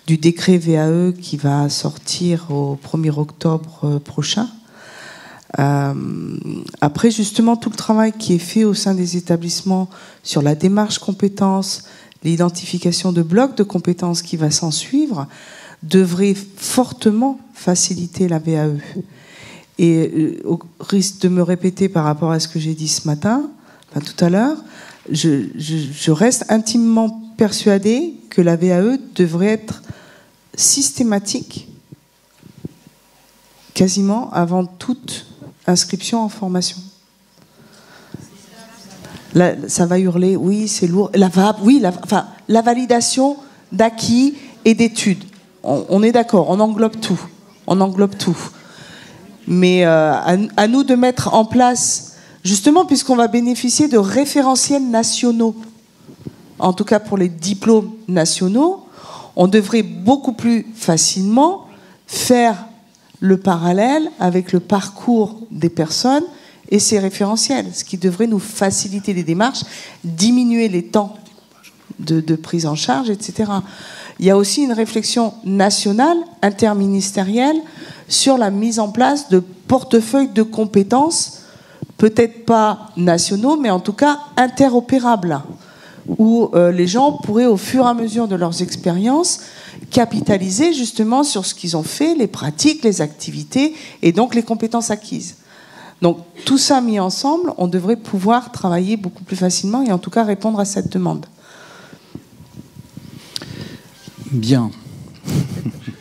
Speaker 5: décret VAE qui va sortir au 1er octobre prochain. Après, justement, tout le travail qui est fait au sein des établissements sur la démarche compétences, l'identification de blocs de compétences qui va s'en suivre, devrait fortement faciliter la VAE. Et au risque de me répéter par rapport à ce que j'ai dit ce matin, enfin tout à l'heure, je reste intimement persuadée que la VAE devrait être systématique quasiment avant toute inscription en formation. Là, ça va hurler, oui, c'est lourd. La validation d'acquis et d'études. On est d'accord, on englobe tout. On englobe tout. Mais à nous de mettre en place, justement, puisqu'on va bénéficier de référentiels nationaux, en tout cas pour les diplômes nationaux, on devrait beaucoup plus facilement faire le parallèle avec le parcours des personnes et ces référentiels, ce qui devrait nous faciliter les démarches, diminuer les temps de prise en charge, etc. Il y a aussi une réflexion nationale, interministérielle, sur la mise en place de portefeuilles de compétences, peut-être pas nationaux, mais en tout cas interopérables, où les gens pourraient, au fur et à mesure de leurs expériences, capitaliser justement sur ce qu'ils ont fait, les pratiques, les activités, et donc les compétences acquises. Donc tout ça mis ensemble, on devrait pouvoir travailler beaucoup plus facilement et en tout cas répondre à cette demande.
Speaker 7: Bien.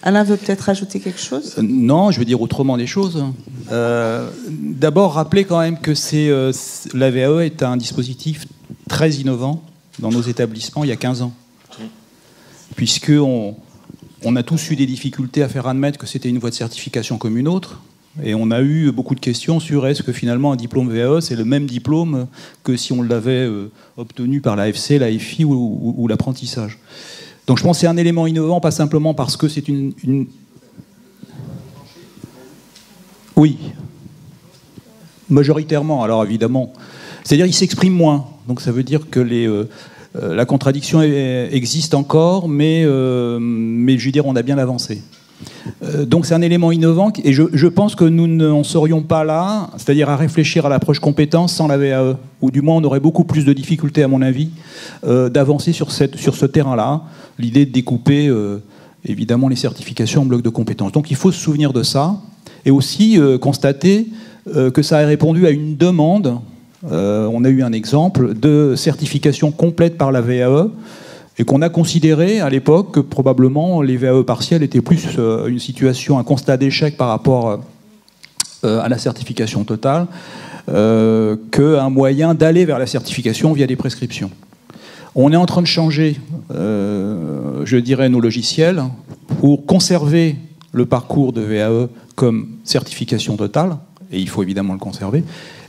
Speaker 5: Alain veut peut-être rajouter quelque chose ?
Speaker 7: Non, je veux dire autrement les choses. D'abord, rappeler quand même que la VAE est un dispositif très innovant dans nos établissements il y a 15 ans. Puisqu'on a tous eu des difficultés à faire admettre que c'était une voie de certification comme une autre. Et on a eu beaucoup de questions sur est-ce que finalement un diplôme VAE, c'est le même diplôme que si on l'avait obtenu par l'AFC, l'AFI ou l'apprentissage. Donc je pense que c'est un élément innovant, pas simplement parce que c'est une... Oui. Majoritairement, alors évidemment. C'est-à-dire qu'il s'exprime moins. Donc ça veut dire que la contradiction existe encore, mais je veux dire, on a bien avancé. Donc c'est un élément innovant et je pense que nous n'en serions pas là, c'est-à-dire à réfléchir à l'approche compétence sans la VAE, ou du moins on aurait beaucoup plus de difficultés à mon avis d'avancer sur ce terrain-là, l'idée de découper évidemment les certifications en blocs de compétences. Donc il faut se souvenir de ça et aussi constater que ça a répondu à une demande, on a eu un exemple de certification complète par la VAE, et qu'on a considéré à l'époque que probablement les VAE partiels étaient plus une situation, un constat d'échec par rapport à la certification totale, qu'un moyen d'aller vers la certification via des prescriptions. On est en train de changer, je dirais, nos logiciels pour conserver le parcours de VAE comme certification totale, et il faut évidemment le conserver,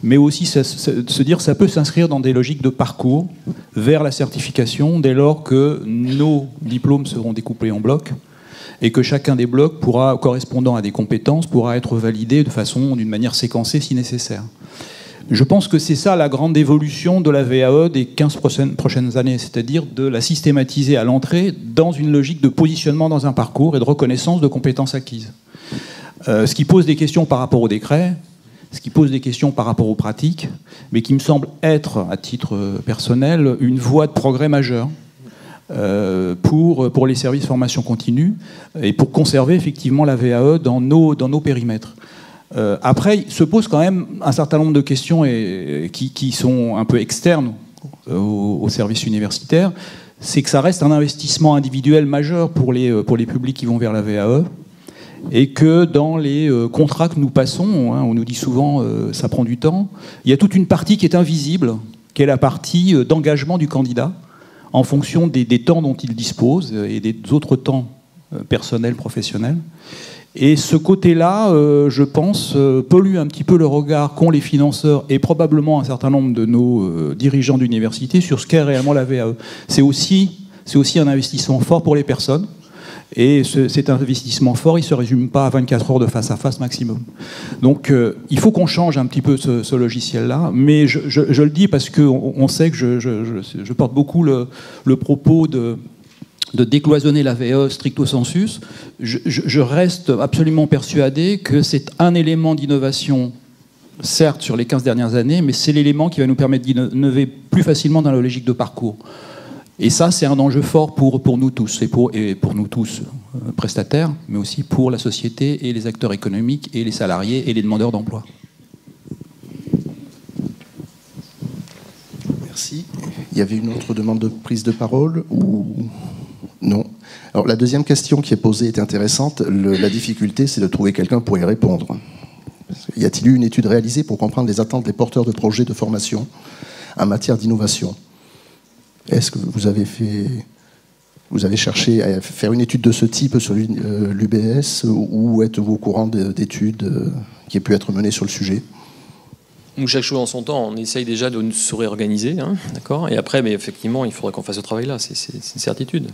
Speaker 7: mais aussi se dire que ça peut s'inscrire dans des logiques de parcours vers la certification dès lors que nos diplômes seront découpés en blocs et que chacun des blocs correspondant à des compétences pourra être validé d'une manière séquencée si nécessaire. Je pense que c'est ça la grande évolution de la VAE des 15 prochaines années, c'est-à-dire de la systématiser à l'entrée dans une logique de positionnement dans un parcours et de reconnaissance de compétences acquises. Ce qui pose des questions par rapport au décret, ce qui pose des questions par rapport aux pratiques, mais qui me semble être, à titre personnel, une voie de progrès majeure pour les services formation continue et pour conserver effectivement la VAE dans nos périmètres. Après, il se pose quand même un certain nombre de questions qui sont un peu externes aux services universitaires. C'est que ça reste un investissement individuel majeur pour les publics qui vont vers la VAE. Et que dans les contrats que nous passons, on nous dit souvent ça prend du temps, il y a toute une partie qui est invisible, qui est la partie d'engagement du candidat, en fonction des temps dont il dispose et des autres temps personnels, professionnels. Et ce côté-là, je pense, pollue un petit peu le regard qu'ont les financeurs et probablement un certain nombre de nos dirigeants d'université sur ce qu'est réellement la VAE. C'est aussi un investissement fort pour les personnes. Et cet investissement fort, il ne se résume pas à 24 heures de face-à-face maximum. Donc il faut qu'on change un petit peu ce logiciel-là, mais je le dis parce qu'on sait que je porte beaucoup le propos de décloisonner la VAE stricto sensus. Je reste absolument persuadé que c'est un élément d'innovation certes, sur les 15 dernières années, mais c'est l'élément qui va nous permettre d'innover plus facilement dans la logique de parcours. Et ça, c'est un enjeu fort pour nous tous, et pour nous tous prestataires, mais aussi pour la société et les acteurs économiques et les salariés et les demandeurs d'emploi.
Speaker 1: Merci. Il y avait une autre demande de prise de parole ou non? Alors la deuxième question qui est posée est intéressante. La difficulté, c'est de trouver quelqu'un pour y répondre. Y a-t-il eu une étude réalisée pour comprendre les attentes des porteurs de projets de formation en matière d'innovation? Est-ce que vous avez cherché à faire une étude de ce type sur l'UBS ou êtes-vous au courant d'études qui aient pu être menées sur le sujet?
Speaker 3: Chaque chose en son temps, on essaye déjà de se réorganiser, hein, d'accord. Et après, mais effectivement, il faudrait qu'on fasse ce travail-là, c'est une certitude.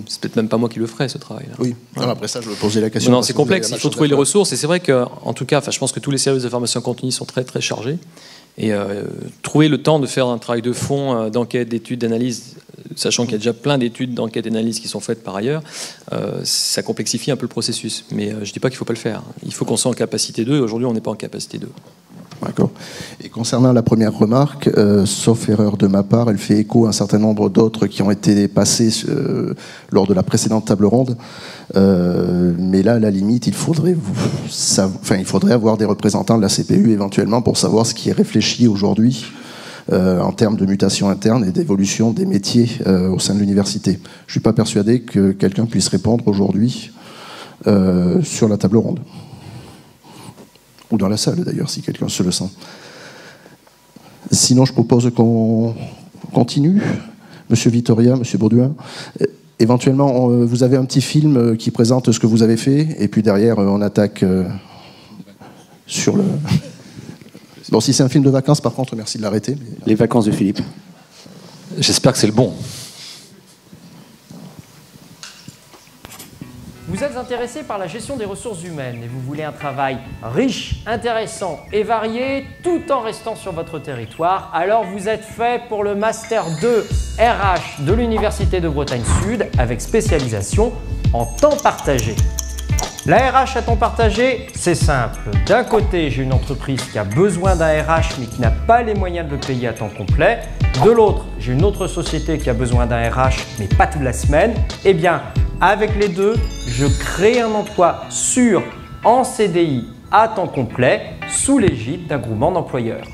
Speaker 3: C'est peut-être même pas moi qui le ferai, ce travail-là.
Speaker 1: Oui, alors après ça, je vais poser la question.
Speaker 3: Non, c'est complexe, il faut trouver les ressources, et c'est vrai qu'en tout cas, je pense que tous les services de formation continue sont très très chargés, et trouver le temps de faire un travail de fond, d'enquête, d'études, d'analyse, sachant qu'il y a déjà plein d'études, d'enquêtes et d'analyses qui sont faites par ailleurs, ça complexifie un peu le processus. Mais je ne dis pas qu'il ne faut pas le faire. Il faut qu'on soit en capacité d'eux, et aujourd'hui, on n'est pas en capacité d'eux.
Speaker 1: D'accord. Et concernant la première remarque, sauf erreur de ma part, elle fait écho à un certain nombre d'autres qui ont été passées lors de la précédente table ronde. Mais là, à la limite, il faudrait avoir des représentants de la CPU éventuellement pour savoir ce qui est réfléchi aujourd'hui en termes de mutation interne et d'évolution des métiers au sein de l'université. Je ne suis pas persuadé que quelqu'un puisse répondre aujourd'hui sur la table ronde. Ou dans la salle d'ailleurs, si quelqu'un se le sent. Sinon, je propose qu'on continue. Monsieur Vitoria, Monsieur Bauduin. Éventuellement, vous avez un petit film qui présente ce que vous avez fait, et puis derrière, on attaque sur le... Bon, si c'est un film de vacances, par contre, merci de l'arrêter.
Speaker 4: Les vacances de Philippe.
Speaker 8: J'espère que c'est le bon.
Speaker 9: Vous êtes intéressé par la gestion des ressources humaines et vous voulez un travail riche, intéressant et varié tout en restant sur votre territoire, alors vous êtes fait pour le Master 2 RH de l'Université de Bretagne Sud avec spécialisation en temps partagé. La RH à temps partagé, c'est simple. D'un côté, j'ai une entreprise qui a besoin d'un RH mais qui n'a pas les moyens de le payer à temps complet. De l'autre, j'ai une autre société qui a besoin d'un RH mais pas toute la semaine. Eh bien, avec les deux, je crée un emploi sûr en CDI à temps complet sous l'égide d'un groupement d'employeurs.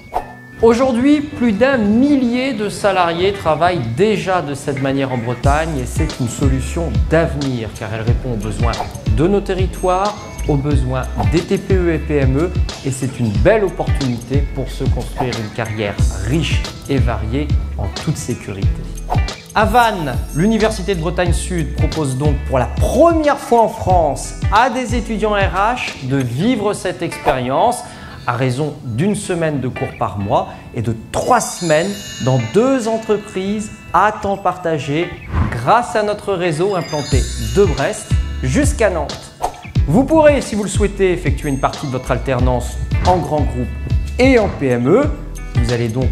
Speaker 9: Aujourd'hui, plus d'1 millier de salariés travaillent déjà de cette manière en Bretagne et c'est une solution d'avenir car elle répond aux besoins de nos territoires, aux besoins des TPE et PME et c'est une belle opportunité pour se construire une carrière riche et variée en toute sécurité. À Vannes, l'Université de Bretagne Sud propose donc pour la première fois en France à des étudiants RH de vivre cette expérience à raison d'1 semaine de cours par mois et de 3 semaines dans 2 entreprises à temps partagé grâce à notre réseau implanté de Brest jusqu'à Nantes. Vous pourrez, si vous le souhaitez, effectuer une partie de votre alternance en grand groupe et en PME. Vous allez donc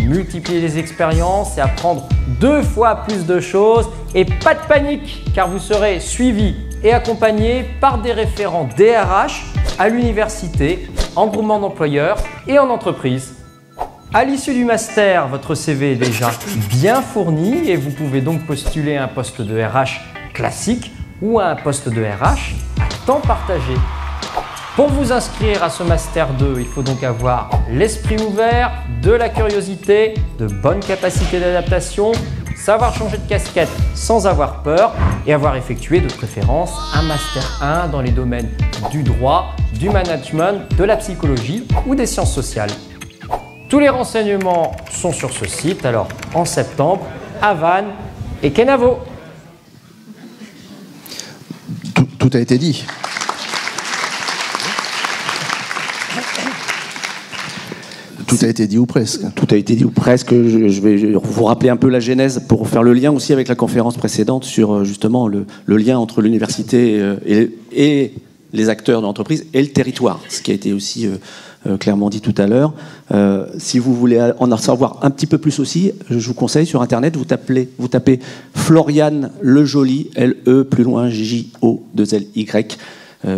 Speaker 9: multiplier les expériences et apprendre 2 fois plus de choses. Et pas de panique, car vous serez suivi et accompagné par des référents DRH à l'université, en groupement d'employeurs et en entreprise. À l'issue du master, votre CV est déjà bien fourni et vous pouvez donc postuler à un poste de RH classique ou à un poste de RH à temps partagé. Pour vous inscrire à ce Master 2, il faut donc avoir l'esprit ouvert, de la curiosité, de bonnes capacités d'adaptation, savoir changer de casquette sans avoir peur et avoir effectué de préférence un Master 1 dans les domaines du droit, du management, de la psychologie ou des sciences sociales. Tous les renseignements sont sur ce site, alors en septembre, à Vannes et Kenavo.
Speaker 1: Tout a été dit. Tout a été dit ou presque.
Speaker 4: Tout a été dit ou presque. Je vais vous rappeler un peu la genèse pour faire le lien aussi avec la conférence précédente sur justement le lien entre l'université et les acteurs de l'entreprise et le territoire, ce qui a été aussi clairement dit tout à l'heure. Si vous voulez en savoir un petit peu plus aussi, je vous conseille sur Internet, vous tapez Floriane Lejoly, L-E, plus loin, J-O-2-L-Y,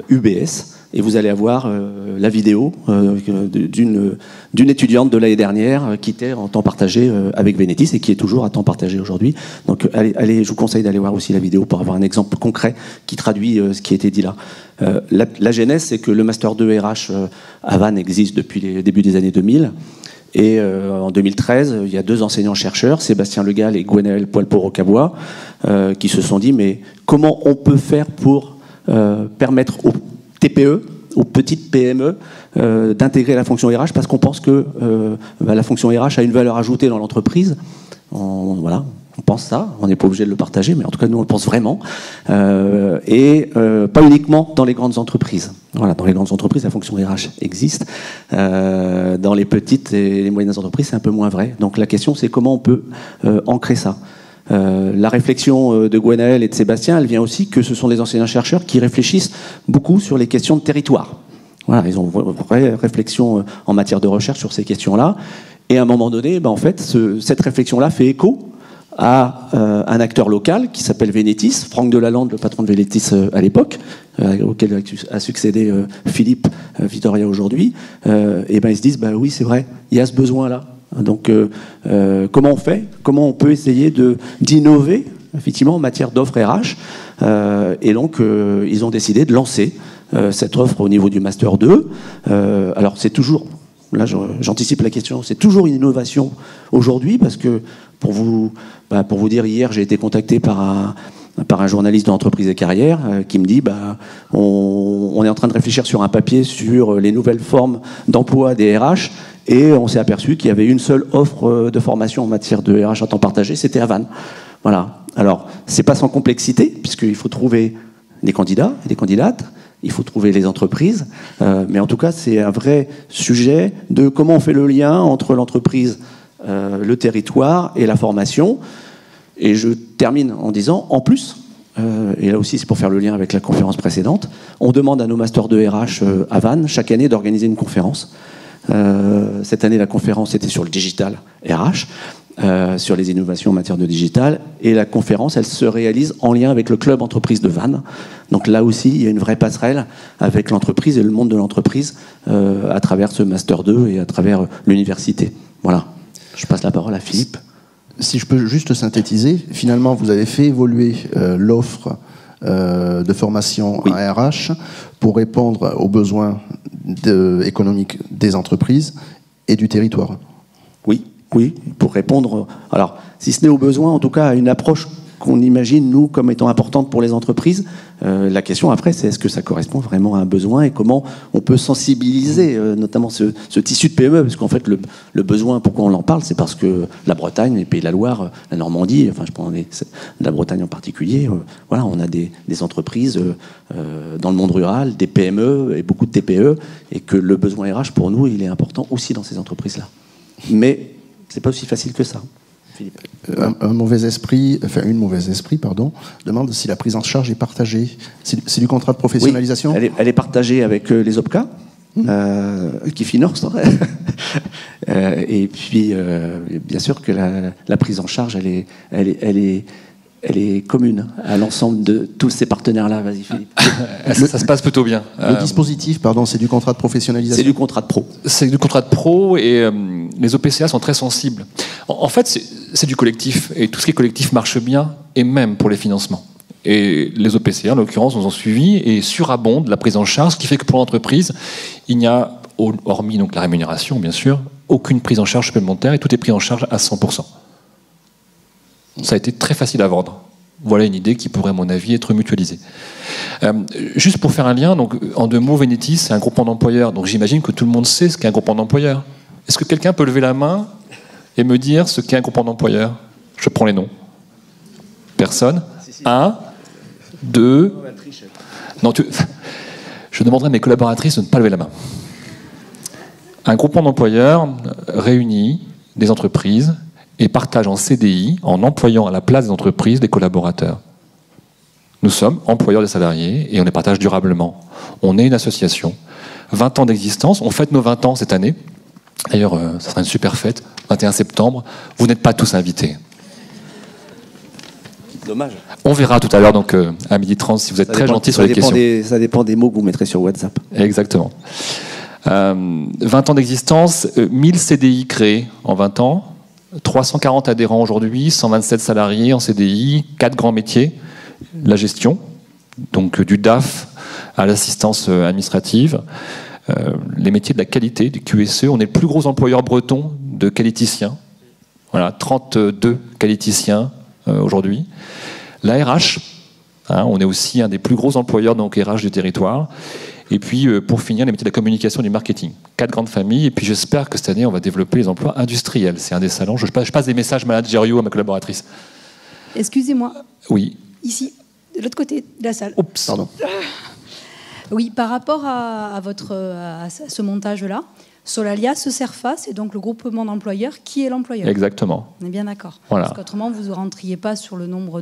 Speaker 4: UBS. et vous allez avoir la vidéo d'une étudiante de l'année dernière qui était en temps partagé avec Venetis et qui est toujours à temps partagé aujourd'hui. Donc allez, je vous conseille d'aller voir aussi la vidéo pour avoir un exemple concret qui traduit ce qui a été dit là. La genèse, c'est que le Master 2 RH à Vannes existe depuis les débuts des années 2000. Et en 2013, il y a 2 enseignants-chercheurs, Sébastien Le Gall et Gwenaël Poilpot-Rocabois, qui se sont dit, mais comment on peut faire pour permettre aux TPE, aux petites PME, d'intégrer la fonction RH, parce qu'on pense que la fonction RH a une valeur ajoutée dans l'entreprise. Voilà, on pense ça, on n'est pas obligé de le partager, mais en tout cas, nous, on le pense vraiment. Et pas uniquement dans les grandes entreprises. Voilà, dans les grandes entreprises, la fonction RH existe. Dans les petites et les moyennes entreprises, c'est un peu moins vrai. Donc la question, c'est comment on peut ancrer ça. La réflexion de Gwenaël et de Sébastien, elle vient aussi que ce sont des enseignants-chercheurs qui réfléchissent beaucoup sur les questions de territoire. Voilà, ils ont une vraie réflexion en matière de recherche sur ces questions-là. Et à un moment donné, en fait, cette réflexion-là fait écho à un acteur local qui s'appelle Venetis, Franck Delalande, le patron de Venetis à l'époque, auquel a succédé Philippe Vitoria aujourd'hui. Et ils se disent, oui, c'est vrai, il y a ce besoin-là. Donc, comment on fait? Comment on peut essayer d'innover, effectivement, en matière d'offres RH? Et donc, ils ont décidé de lancer cette offre au niveau du Master 2. Alors, c'est toujours, là, j'anticipe la question, c'est toujours une innovation aujourd'hui, parce que, pour vous dire, hier, j'ai été contacté par un journaliste d'entreprise et carrière qui me dit on est en train de réfléchir sur un papier sur les nouvelles formes d'emploi des RH, et on s'est aperçu qu'il y avait une seule offre de formation en matière de RH à temps partagé, c'était à Vannes. Voilà. Alors, c'est pas sans complexité, puisqu'il faut trouver des candidats et des candidates, il faut trouver les entreprises, mais en tout cas, c'est un vrai sujet de comment on fait le lien entre l'entreprise, le territoire et la formation. Et je termine en disant, en plus, et là aussi c'est pour faire le lien avec la conférence précédente, on demande à nos Masters de RH à Vannes chaque année d'organiser une conférence. Cette année, la conférence était sur le digital RH, sur les innovations en matière de digital, et la conférence, elle se réalise en lien avec le club entreprise de Vannes. Donc là aussi, il y a une vraie passerelle avec l'entreprise et le monde de l'entreprise à travers ce Master 2 et à travers l'université. Voilà. Je passe la parole à Philippe.
Speaker 1: Si je peux juste synthétiser, finalement, vous avez fait évoluer l'offre de formation en RH pour répondre aux besoins économiques des entreprises et du territoire. Oui, pour répondre, alors, si ce n'est aux besoins, en tout cas à une approche qu'on imagine, nous, comme étant importante pour les entreprises. La question après, c'est est-ce que ça correspond vraiment à un besoin et comment on peut sensibiliser notamment ce tissu de PME, parce qu'en fait, le besoin, pourquoi on en parle, c'est parce que la Bretagne, les Pays de la Loire, la Normandie, enfin, je prends la Bretagne en particulier, voilà, on a des entreprises dans le monde rural, des PME et beaucoup de TPE, et que le besoin RH, pour nous, il est important aussi dans ces entreprises-là. Mais c'est pas aussi facile que ça. Une mauvaise esprit demande si la prise en charge est partagée. C'est du contrat de professionnalisation? Oui, elle est partagée avec les OPCA, qui financent. Et puis, bien sûr que la prise en charge, elle est commune à l'ensemble de tous ces partenaires-là. Vas-y, Philippe.
Speaker 8: Ça se passe plutôt bien.
Speaker 1: Le dispositif, c'est du contrat de professionnalisation? C'est du contrat de pro.
Speaker 8: C'est du contrat de pro, et les OPCA sont très sensibles. En fait, c'est du collectif, et tout ce qui est collectif marche bien, et même pour les financements. Et les OPCA, en l'occurrence, nous ont suivi et surabondent la prise en charge, ce qui fait que pour l'entreprise, il n'y a, hormis donc la rémunération, bien sûr, aucune prise en charge supplémentaire, et tout est pris en charge à 100%. Ça a été très facile à vendre. Voilà une idée qui pourrait, à mon avis, être mutualisée. Juste pour faire un lien, donc, en 2 mots, Venetis, c'est un groupement d'employeurs. Donc j'imagine que tout le monde sait ce qu'est un groupement d'employeurs. Est-ce que quelqu'un peut lever la main et me dire ce qu'est un groupement d'employeurs? Je prends les noms. Personne? 1, 2... Non, je demanderai à mes collaboratrices de ne pas lever la main. Un groupement d'employeurs réunit des entreprises et partage en CDI, en employant à la place des entreprises des collaborateurs. Nous sommes employeurs des salariés et on les partage durablement. On est une association. 20 ans d'existence, on fête nos 20 ans cette année. D'ailleurs, ça sera une super fête, 21 septembre. Vous n'êtes pas tous invités.
Speaker 4: Dommage.
Speaker 8: On verra tout à l'heure, donc à 12h30, si vous êtes très gentil sur les questions.
Speaker 4: Ça dépend des mots que vous mettrez sur WhatsApp.
Speaker 8: Exactement. 20 ans d'existence, 1000 CDI créés en 20 ans, 340 adhérents aujourd'hui, 127 salariés en CDI, 4 grands métiers, la gestion, donc du DAF à l'assistance administrative, les métiers de la qualité, du QSE. On est le plus gros employeur breton de qualiticiens. Voilà, 32 qualiticiens aujourd'hui. La RH, on est aussi un des plus gros employeurs donc RH du territoire. Et puis, pour finir, les métiers de la communication et du marketing. 4 grandes familles. Et puis, j'espère que cette année, on va développer les emplois industriels. C'est un des salons. Je passe des messages managériaux à ma collaboratrice.
Speaker 10: Excusez-moi.
Speaker 8: Oui.
Speaker 10: Ici, de l'autre côté de la salle.
Speaker 8: Oups. Pardon.
Speaker 10: Oui, par rapport à ce montage-là, Solalia, ce CERFA, c'est donc le groupement d'employeurs. Qui est l'employeur?
Speaker 8: Exactement.
Speaker 10: On est bien d'accord.
Speaker 8: Voilà.
Speaker 10: Parce qu'autrement, vous ne rentriez pas sur le nombre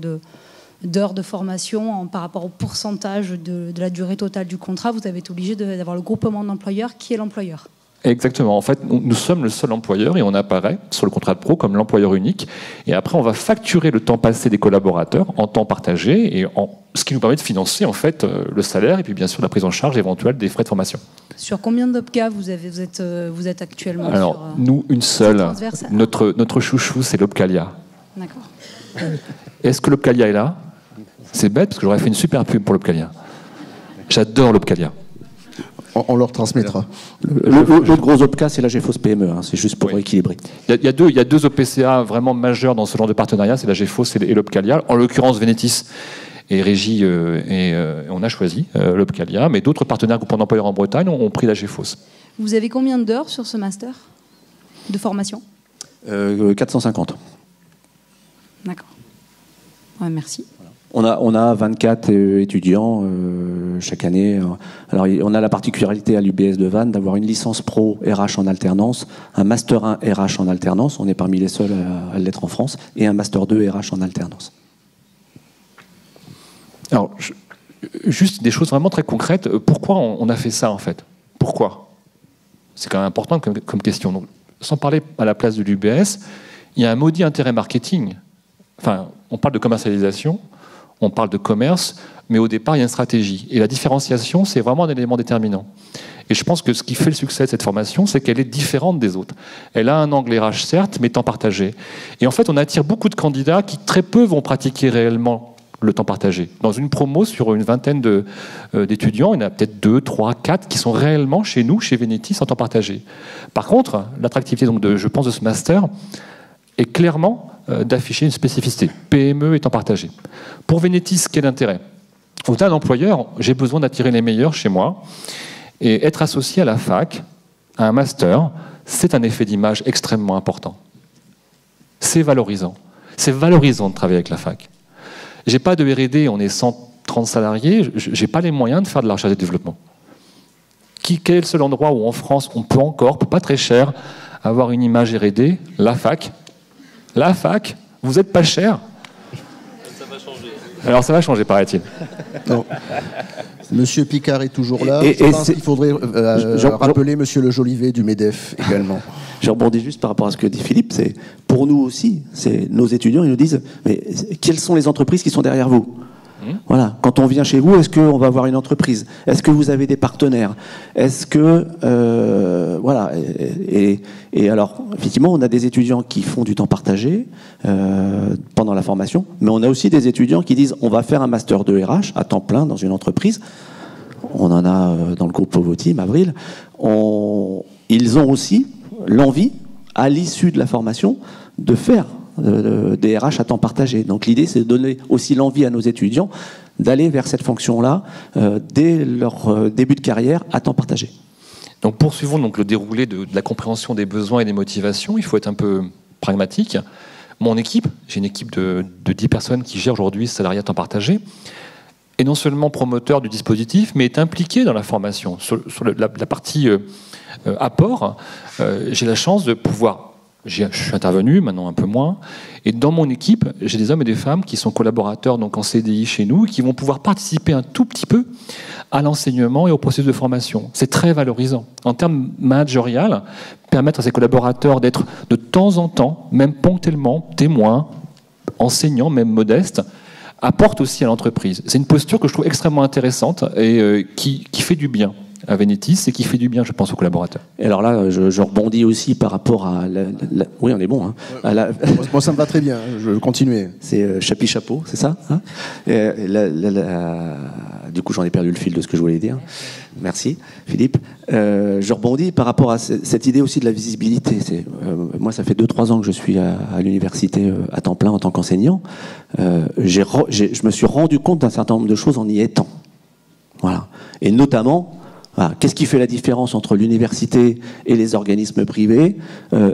Speaker 10: d'heures de formation par rapport au pourcentage de la durée totale du contrat. Vous avez été obligé d'avoir le groupement d'employeurs. Qui est l'employeur?
Speaker 8: Exactement. En fait, nous sommes le seul employeur et on apparaît sur le contrat de pro comme l'employeur unique. Et après, on va facturer le temps passé des collaborateurs en temps partagé, ce qui nous permet de financer en fait le salaire et puis bien sûr la prise en charge éventuelle des frais de formation.
Speaker 10: Sur combien d'OPCA vous êtes actuellement?
Speaker 8: Alors, nous, une seule. Notre chouchou, c'est l'Opcalia.
Speaker 10: D'accord.
Speaker 8: Est-ce que l'Opcalia est là? C'est bête parce que j'aurais fait une super pub pour l'Opcalia. J'adore l'Opcalia.
Speaker 1: On leur transmettra.
Speaker 4: L'autre gros OPCA, c'est la GEFOS PME. C'est juste pour équilibrer.
Speaker 8: Il y a deux OPCA vraiment majeurs dans ce genre de partenariat, c'est la GEFOS et l'Opcalia. En l'occurrence, Venetis et Régie, on a choisi l'Opcalia, mais d'autres partenaires groupements d'employeurs en Bretagne ont pris la GEFOS.
Speaker 10: Vous avez combien d'heures sur ce master de formation?
Speaker 4: 450.
Speaker 10: D'accord. Ouais, merci.
Speaker 4: On a 24 étudiants chaque année. Alors, on a la particularité à l'UBS de Vannes d'avoir une licence pro RH en alternance, un master 1 RH en alternance, on est parmi les seuls à l'être en France, et un master 2 RH en alternance.
Speaker 8: Alors, juste des choses vraiment très concrètes. Pourquoi on a fait ça, en fait? Pourquoi? C'est quand même important comme question. Donc, sans parler à la place de l'UBS, il y a un maudit intérêt marketing. Enfin, on parle de commercialisation, on parle de commerce, mais au départ, il y a une stratégie. Et la différenciation, c'est vraiment un élément déterminant. Et je pense que ce qui fait le succès de cette formation, c'est qu'elle est différente des autres. Elle a un angle RH, certes, mais temps partagé. Et en fait, on attire beaucoup de candidats qui, très peu, vont pratiquer réellement le temps partagé. Dans une promo sur une vingtaine d'étudiants, il y en a peut-être 2, 3, 4 qui sont réellement chez nous, chez Venetis, en temps partagé. Par contre, l'attractivité, donc, je pense, de ce master est clairement d'afficher une spécificité. PME et temps partagé. Pour Venetis, quel intérêt? Vous êtes un employeur, j'ai besoin d'attirer les meilleurs chez moi. Et être associé à la fac, à un master, c'est un effet d'image extrêmement important. C'est valorisant. C'est valorisant de travailler avec la fac. J'ai pas de R&D, on est 130 salariés, j'ai pas les moyens de faire de la recherche et développement. Quel est le seul endroit où en France on peut encore, pour pas très cher, avoir une image R&D? La fac. La fac, vous n'êtes pas cher.
Speaker 3: Ça va changer.
Speaker 8: Alors ça va changer, paraît-il.
Speaker 1: Non. Monsieur Picard est toujours là.
Speaker 4: Et
Speaker 1: je pense qu'il faudrait rappeler Monsieur Le Jolivet du MEDEF également.
Speaker 4: Je rebondis juste par rapport à ce que dit Philippe. C'est pour nous aussi, c'est nos étudiants, ils nous disent mais quelles sont les entreprises qui sont derrière vous? Voilà. Quand on vient chez vous, est-ce qu'on va avoir une entreprise? Est-ce que vous avez des partenaires? Est-ce que voilà. Et alors, effectivement, on a des étudiants qui font du temps partagé pendant la formation, mais on a aussi des étudiants qui disent on va faire un master de RH à temps plein dans une entreprise. On en a dans le groupe Povo Team, Avril. Ils ont aussi l'envie, à l'issue de la formation, de faire des RH à temps partagé. Donc l'idée, c'est de donner aussi l'envie à nos étudiants d'aller vers cette fonction-là dès leur début de carrière à temps partagé.
Speaker 8: Donc poursuivons donc le déroulé de la compréhension des besoins et des motivations. Il faut être un peu pragmatique. Mon équipe, j'ai une équipe de 10 personnes qui gère aujourd'hui ce salariat à temps partagé, est non seulement promoteur du dispositif, mais est impliquée dans la formation. Sur la partie apport, j'ai la chance de pouvoir... Je suis intervenu, maintenant un peu moins, et dans mon équipe, j'ai des hommes et des femmes qui sont collaborateurs donc en CDI chez nous, et qui vont pouvoir participer un tout petit peu à l'enseignement et au processus de formation. C'est très valorisant. En termes managériels, permettre à ces collaborateurs d'être de temps en temps, même ponctuellement, témoins, enseignants, même modestes, apporte aussi à l'entreprise. C'est une posture que je trouve extrêmement intéressante et qui fait du bien à Venetis et qui fait du bien, je pense, aux collaborateurs.
Speaker 4: Et alors là, je rebondis aussi par rapport à oui, on est bon. Hein,
Speaker 1: moi, ça me va très bien. Je vais continuer.
Speaker 4: C'est Chapi Chapeau, c'est ça, hein? Du coup, j'en ai perdu le fil de ce que je voulais dire. Merci, Philippe. Je rebondis par rapport à cette idée aussi de la visibilité. Moi, ça fait 2-3 ans que je suis à l'université à temps plein en tant qu'enseignant. Je me suis rendu compte d'un certain nombre de choses en y étant. Voilà. Et notamment, qu'est-ce qui fait la différence entre l'université et les organismes privés?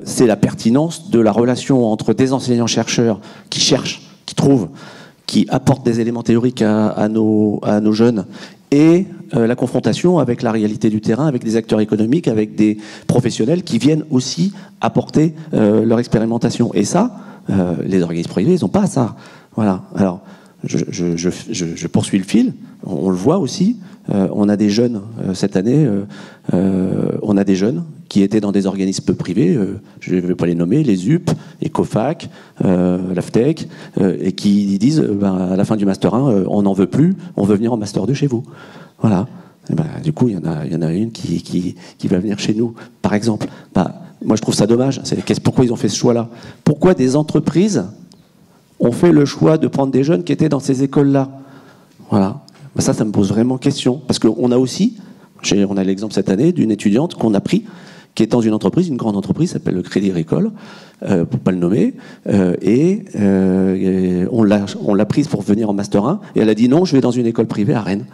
Speaker 4: C'est la pertinence de la relation entre des enseignants-chercheurs qui cherchent, qui trouvent, qui apportent des éléments théoriques à nos jeunes, et la confrontation avec la réalité du terrain, avec des acteurs économiques, avec des professionnels qui viennent aussi apporter leur expérimentation. Et ça, les organismes privés, ils n'ont pas ça. Voilà. Alors, je poursuis le fil. On le voit aussi. On a des jeunes cette année. On a des jeunes qui étaient dans des organismes privés. Je ne vais pas les nommer, les UP, Ecofac, l'AFTEC, et qui disent à la fin du master 1, on n'en veut plus. On veut venir en master 2 chez vous. Voilà. Et du coup, il y en a une qui va venir chez nous, par exemple. Moi, je trouve ça dommage. Pourquoi ils ont fait ce choix-là? Pourquoi des entreprises ont fait le choix de prendre des jeunes qui étaient dans ces écoles-là? Voilà. Ça me pose vraiment question. Parce qu'on a aussi, on a l'exemple cette année d'une étudiante qu'on a pris, qui est dans une entreprise, une grande entreprise, s'appelle le Crédit Agricole, pour pas le nommer, et on l'a prise pour venir en Master 1, et elle a dit non, je vais dans une école privée à Rennes.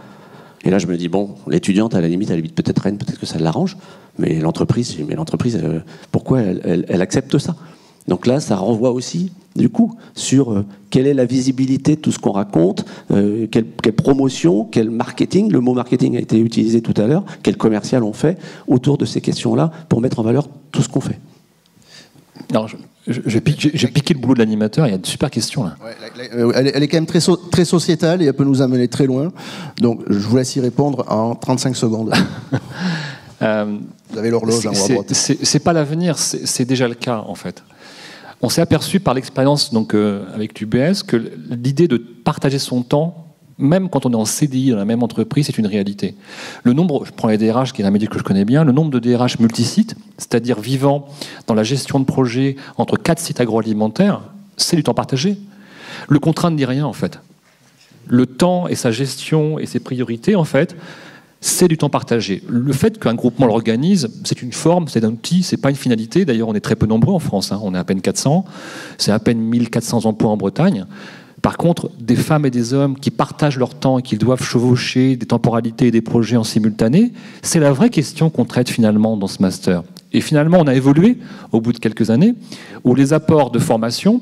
Speaker 4: Et là, je me dis, bon, l'étudiante, à la limite, elle habite peut-être Rennes, peut-être que ça l'arrange, mais l'entreprise, pourquoi elle accepte ça? Donc là, ça renvoie aussi, du coup, sur quelle est la visibilité de tout ce qu'on raconte, quelle promotion, quel marketing, le mot marketing a été utilisé tout à l'heure, quel commercial on fait autour de ces questions-là pour mettre en valeur tout ce qu'on fait.
Speaker 8: Alors, j'ai piqué le boulot de l'animateur, il y a de super questions là.
Speaker 1: Ouais, elle est quand même très sociétale et elle peut nous amener très loin. Donc, je vous laisse y répondre en 35 secondes. Vous avez l'horloge en haut à droite.
Speaker 8: C'est pas l'avenir, c'est déjà le cas en fait. On s'est aperçu par l'expérience avec l'UBS que l'idée de partager son temps, même quand on est en CDI dans la même entreprise, c'est une réalité. Le nombre, je prends les DRH, qui est un métier que je connais bien, le nombre de DRH multisites, c'est-à-dire vivant dans la gestion de projets entre 4 sites agroalimentaires, c'est du temps partagé. Le contrat ne dit rien en fait. Le temps et sa gestion et ses priorités, en fait, c'est du temps partagé. Le fait qu'un groupement l'organise, c'est une forme, c'est un outil, c'est pas une finalité. D'ailleurs, on est très peu nombreux en France, hein. On est à peine 400, c'est à peine 1400 emplois en Bretagne. Par contre, des femmes et des hommes qui partagent leur temps et qui doivent chevaucher des temporalités et des projets en simultané, c'est la vraie question qu'on traite finalement dans ce master. Et finalement, on a évolué au bout de quelques années, où les apports de formation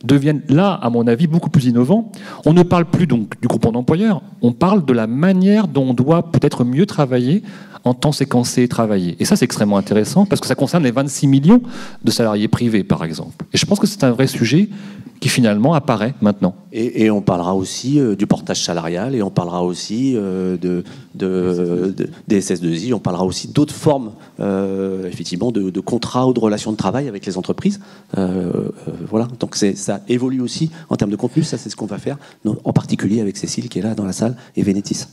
Speaker 8: deviennent là, à mon avis, beaucoup plus innovants. On ne parle plus donc du groupement d'employeurs, on parle de la manière dont on doit peut-être mieux travailler en temps séquencé et travailler. Et ça, c'est extrêmement intéressant parce que ça concerne les 26 millions de salariés privés, par exemple. Et je pense que c'est un vrai sujet qui finalement apparaît maintenant.
Speaker 4: Et on parlera aussi du portage salarial, et on parlera aussi des SS2I, on parlera aussi d'autres formes effectivement de contrats ou de relations de travail avec les entreprises. Voilà, donc ça évolue aussi en termes de contenu, ça c'est ce qu'on va faire, en particulier avec Cécile qui est là dans la salle, et Venetis.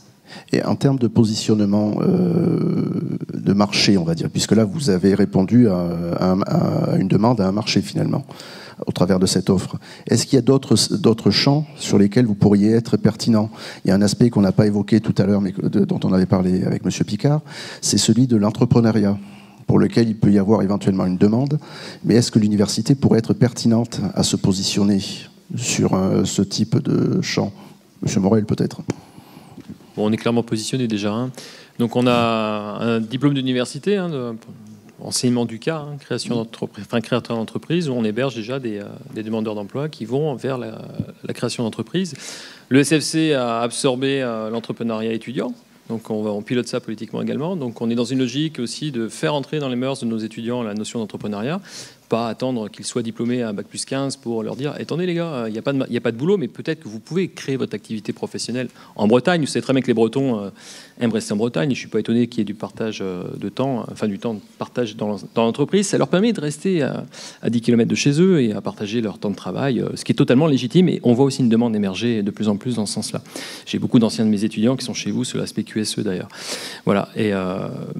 Speaker 1: Et en termes de positionnement de marché, on va dire, puisque là vous avez répondu à une demande, à un marché finalement, au travers de cette offre. Est-ce qu'il y a d'autres champs sur lesquels vous pourriez être pertinent? Il y a un aspect qu'on n'a pas évoqué tout à l'heure, mais dont on avait parlé avec M. Picard, c'est celui de l'entrepreneuriat, pour lequel il peut y avoir éventuellement une demande. Mais est-ce que l'université pourrait être pertinente à se positionner sur ce type de champ? M. Morel, peut-être.
Speaker 3: Bon, on est clairement positionné déjà. Hein. Donc on a un diplôme d'université, enseignement du cas, créateur d'entreprise, où on héberge déjà des demandeurs d'emploi qui vont vers la création d'entreprise. Le SFC a absorbé l'entrepreneuriat étudiant, donc on pilote ça politiquement également. Donc on est dans une logique aussi de faire entrer dans les mœurs de nos étudiants la notion d'entrepreneuriat, pas attendre qu'ils soient diplômés à un bac+15 pour leur dire « Attendez les gars, il n'y a pas de boulot, mais peut-être que vous pouvez créer votre activité professionnelle en Bretagne. » Vous savez très bien que les Bretons aiment rester en Bretagne. Je ne suis pas étonné qu'il y ait du partage de temps, enfin du temps de partage dans l'entreprise. Ça leur permet de rester à 10 km de chez eux et à partager leur temps de travail, ce qui est totalement légitime. Et on voit aussi une demande émerger de plus en plus dans ce sens-là. J'ai beaucoup d'anciens de mes étudiants qui sont chez vous, sur l'aspect QSE d'ailleurs. Voilà. Et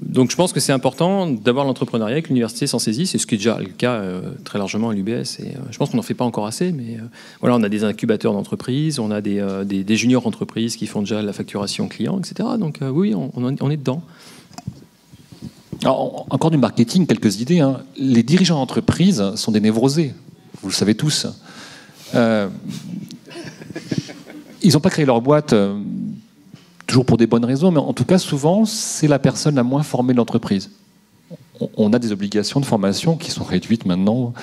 Speaker 3: donc je pense que c'est important d'avoir l'entrepreneuriat, que l'université s'en saisisse, c'est ce qui est déjà le cas très largement à l'UBS. Et je pense qu'on n'en fait pas encore assez, mais voilà, on a des incubateurs d'entreprises, on a des juniors entreprises qui font déjà la facturation client, etc. Donc oui, on est dedans.
Speaker 8: Alors, encore du marketing, quelques idées. Hein. Les dirigeants d'entreprise sont des névrosés, vous le savez tous. Ils n'ont pas créé leur boîte toujours pour des bonnes raisons, mais en tout cas, souvent, c'est la personne la moins formée de l'entreprise. On a des obligations de formation qui sont réduites maintenant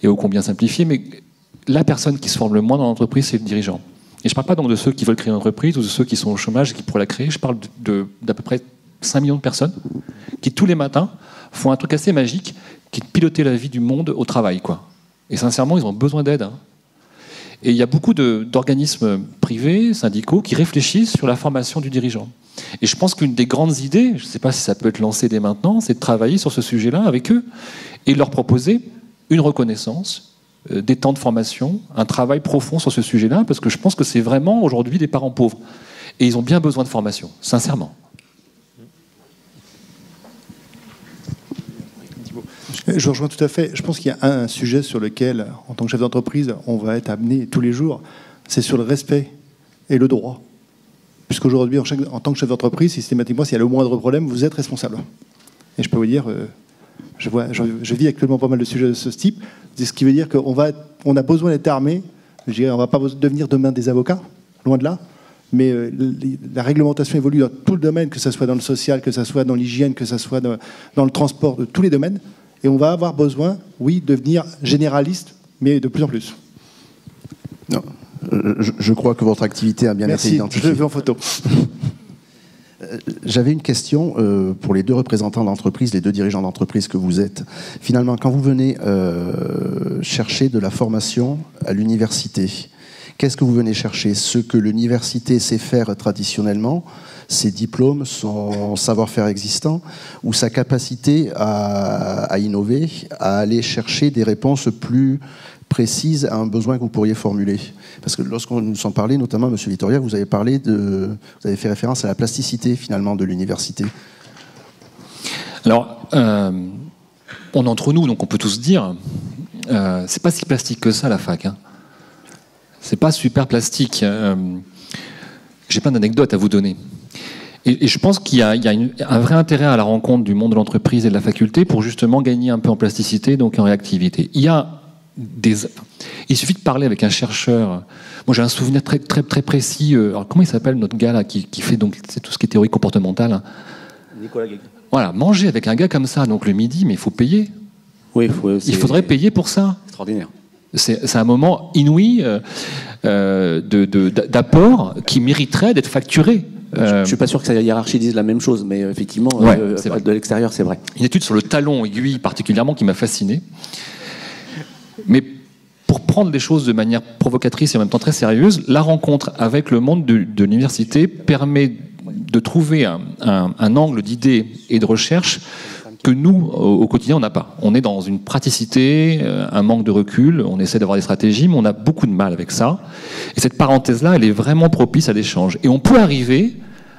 Speaker 8: et ô combien simplifiées, mais la personne qui se forme le moins dans l'entreprise, c'est le dirigeant. Et je ne parle pas donc de ceux qui veulent créer une entreprise ou de ceux qui sont au chômage et qui pourraient la créer. Je parle d'à peu près 5 millions de personnes qui, tous les matins, font un truc assez magique, qui est de piloter la vie du monde au travail, quoi. Et sincèrement, ils ont besoin d'aide. Hein. Et il y a beaucoup d'organismes privés, syndicaux, qui réfléchissent sur la formation du dirigeant. Et je pense qu'une des grandes idées, je ne sais pas si ça peut être lancé dès maintenant, c'est de travailler sur ce sujet-là avec eux et de leur proposer une reconnaissance, des temps de formation, un travail profond sur ce sujet-là, parce que je pense que c'est vraiment aujourd'hui des parents pauvres. Et ils ont bien besoin de formation, sincèrement.
Speaker 2: Je rejoins tout à fait. Je pense qu'il y a un sujet sur lequel, en tant que chef d'entreprise, on va être amené tous les jours, c'est sur le respect et le droit. Puisqu'aujourd'hui, en tant que chef d'entreprise, systématiquement, s'il y a le moindre problème, vous êtes responsable. Et je peux vous dire, je vis actuellement pas mal de sujets de ce type, ce qui veut dire qu'on a besoin d'être armé. Je dirais, on ne va pas devenir demain des avocats, loin de là. Mais la réglementation évolue dans tout le domaine, que ce soit dans le social, que ce soit dans l'hygiène, que ce soit dans le transport, de tous les domaines. Et on va avoir besoin, oui, de devenir généraliste, mais de plus en plus.
Speaker 1: Non, je crois que votre activité a bien été identifiée.
Speaker 2: Je le fais en photo.
Speaker 1: J'avais une question pour les deux représentants d'entreprise, les deux dirigeants d'entreprise que vous êtes. Finalement, quand vous venez chercher de la formation à l'université, qu'est-ce que vous venez chercher? Ce que l'université sait faire traditionnellement, ses diplômes, son savoir-faire existant, ou sa capacité à innover, à aller chercher des réponses plus précises à un besoin que vous pourriez formuler? Parce que lorsqu'on nous en parlait, notamment M. Vittoria, vous avez fait référence à la plasticité finalement de l'université.
Speaker 8: Alors, on est entre nous, donc on peut tous dire, c'est pas si plastique que ça la fac. Hein. C'est pas super plastique. J'ai plein d'anecdotes à vous donner. Et je pense qu'il y a un vrai intérêt à la rencontre du monde de l'entreprise et de la faculté pour justement gagner un peu en plasticité, donc en réactivité. Il suffit de parler avec un chercheur. Moi, j'ai un souvenir très, très, très précis. Alors, comment il s'appelle notre gars là, qui fait donc tout ce qui est théorie comportementale, hein.
Speaker 4: Nicolas Guéguin.
Speaker 8: Voilà, manger avec un gars comme ça, donc le midi, mais il faut payer.
Speaker 4: Oui,
Speaker 8: il faudrait payer pour ça.
Speaker 4: Extraordinaire.
Speaker 8: C'est un moment inouï d'apport qui mériterait d'être facturé.
Speaker 4: Je ne suis pas sûr que ça hiérarchise la même chose, mais effectivement,
Speaker 8: ouais,
Speaker 4: de l'extérieur, c'est vrai.
Speaker 8: Une étude sur le talon aiguille particulièrement qui m'a fasciné. Mais pour prendre les choses de manière provocatrice et en même temps très sérieuse, la rencontre avec le monde de l'université permet de trouver un angle d'idée et de recherche que nous, au quotidien, on n'a pas. On est dans une praticité, un manque de recul, on essaie d'avoir des stratégies, mais on a beaucoup de mal avec ça. Et cette parenthèse-là, elle est vraiment propice à l'échange. Et on peut arriver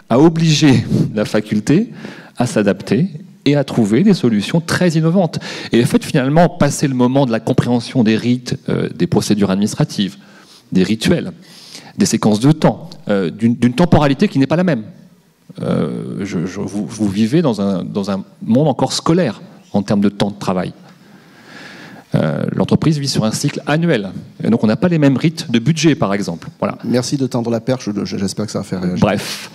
Speaker 8: à obliger la faculté à s'adapter et à trouver des solutions très innovantes. Et le fait, finalement, passer le moment de la compréhension des rites, des procédures administratives, des rituels, des séquences de temps, d'une temporalité qui n'est pas la même. Vous vivez dans un monde encore scolaire en termes de temps de travail. L'entreprise vit sur un cycle annuel. Et donc on n'a pas les mêmes rites de budget, par exemple. Voilà.
Speaker 1: Merci de tendre la perche, j'espère que ça va faire réagir.
Speaker 8: Bref.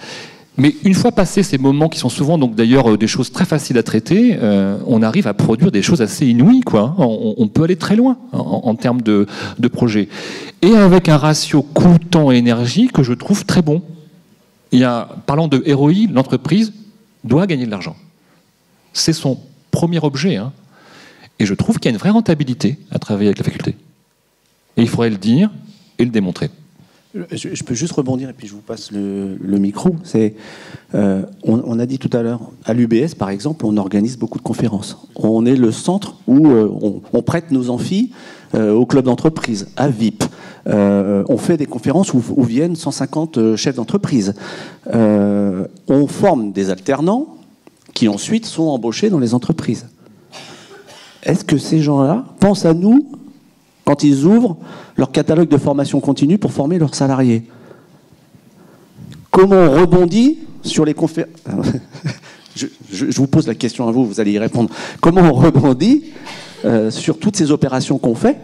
Speaker 8: Mais une fois passés ces moments qui sont souvent donc d'ailleurs des choses très faciles à traiter, on arrive à produire des choses assez inouïes, quoi. On peut aller très loin en termes de projets. Et avec un ratio coût, temps et énergie que je trouve très bon. Parlant de ROI, l'entreprise doit gagner de l'argent. C'est son premier objet. Hein. Et je trouve qu'il y a une vraie rentabilité à travailler avec la faculté. Et il faudrait le dire et le démontrer.
Speaker 4: Je peux juste rebondir et puis je vous passe le micro. On a dit tout à l'heure, à l'UBS par exemple, on organise beaucoup de conférences. On est le centre où on prête nos amphis au club d'entreprise, à VIP. On fait des conférences où viennent 150 chefs d'entreprise. On forme des alternants qui ensuite sont embauchés dans les entreprises. Est-ce que ces gens-là pensent à nous quand ils ouvrent leur catalogue de formation continue pour former leurs salariés? Comment on rebondit sur les conférences? je vous pose la question à vous, vous allez y répondre. Comment on rebondit sur toutes ces opérations qu'on fait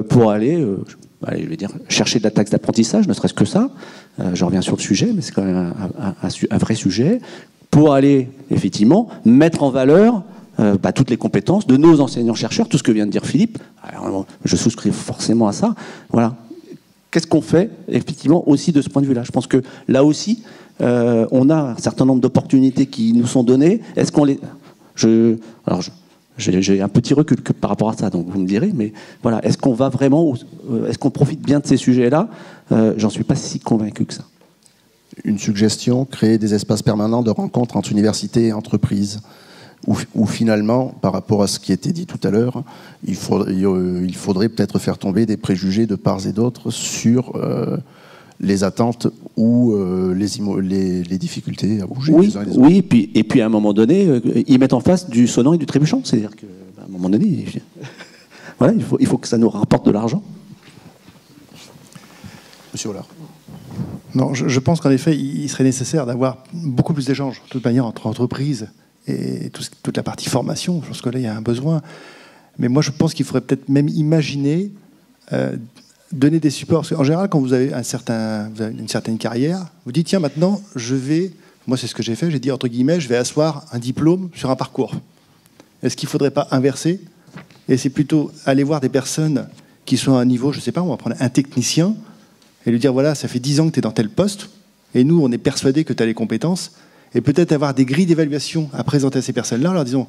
Speaker 4: pour aller, je vais dire, chercher de la taxe d'apprentissage, ne serait-ce que ça. Je reviens sur le sujet, mais c'est quand même un vrai sujet. Pour aller, effectivement, mettre en valeur toutes les compétences de nos enseignants-chercheurs, tout ce que vient de dire Philippe. Alors, je souscris forcément à ça. Voilà. Qu'est-ce qu'on fait, effectivement, aussi de ce point de vue-là? Je pense que là aussi, on a un certain nombre d'opportunités qui nous sont données. Est-ce qu'on les... J'ai un petit recul par rapport à ça, donc vous me direz, mais voilà, est-ce qu'on va vraiment... Est-ce qu'on profite bien de ces sujets-là? J'en suis pas si convaincu que ça.
Speaker 1: Une suggestion, créer des espaces permanents de rencontres entre universités et entreprises. Où finalement, par rapport à ce qui a été dit tout à l'heure, il faudrait peut-être faire tomber des préjugés de part et d'autre sur les attentes ou les difficultés à bouger.
Speaker 4: Oui, oui, et puis à un moment donné, ils mettent en face du sonnant et du trébuchant. C'est-à-dire qu'à un moment donné, voilà, il faut que ça nous rapporte de l'argent.
Speaker 1: Monsieur Hollard.
Speaker 2: Non, je pense qu'en effet, il serait nécessaire d'avoir beaucoup plus d'échanges, de toute manière, entre entreprises et toute la partie formation. Je pense que là, il y a un besoin. Mais moi, je pense qu'il faudrait peut-être même imaginer donner des supports. Parce qu'en général, quand vous avez une certaine carrière, vous dites, tiens, maintenant, moi, c'est ce que j'ai fait, j'ai dit, entre guillemets, je vais asseoir un diplôme sur un parcours. Est-ce qu'il ne faudrait pas inverser? Et c'est plutôt aller voir des personnes qui sont à un niveau, je ne sais pas, on va prendre un technicien et lui dire, voilà, ça fait 10 ans que tu es dans tel poste, et nous, on est persuadés que tu as les compétences, et peut-être avoir des grilles d'évaluation à présenter à ces personnes-là en leur disant,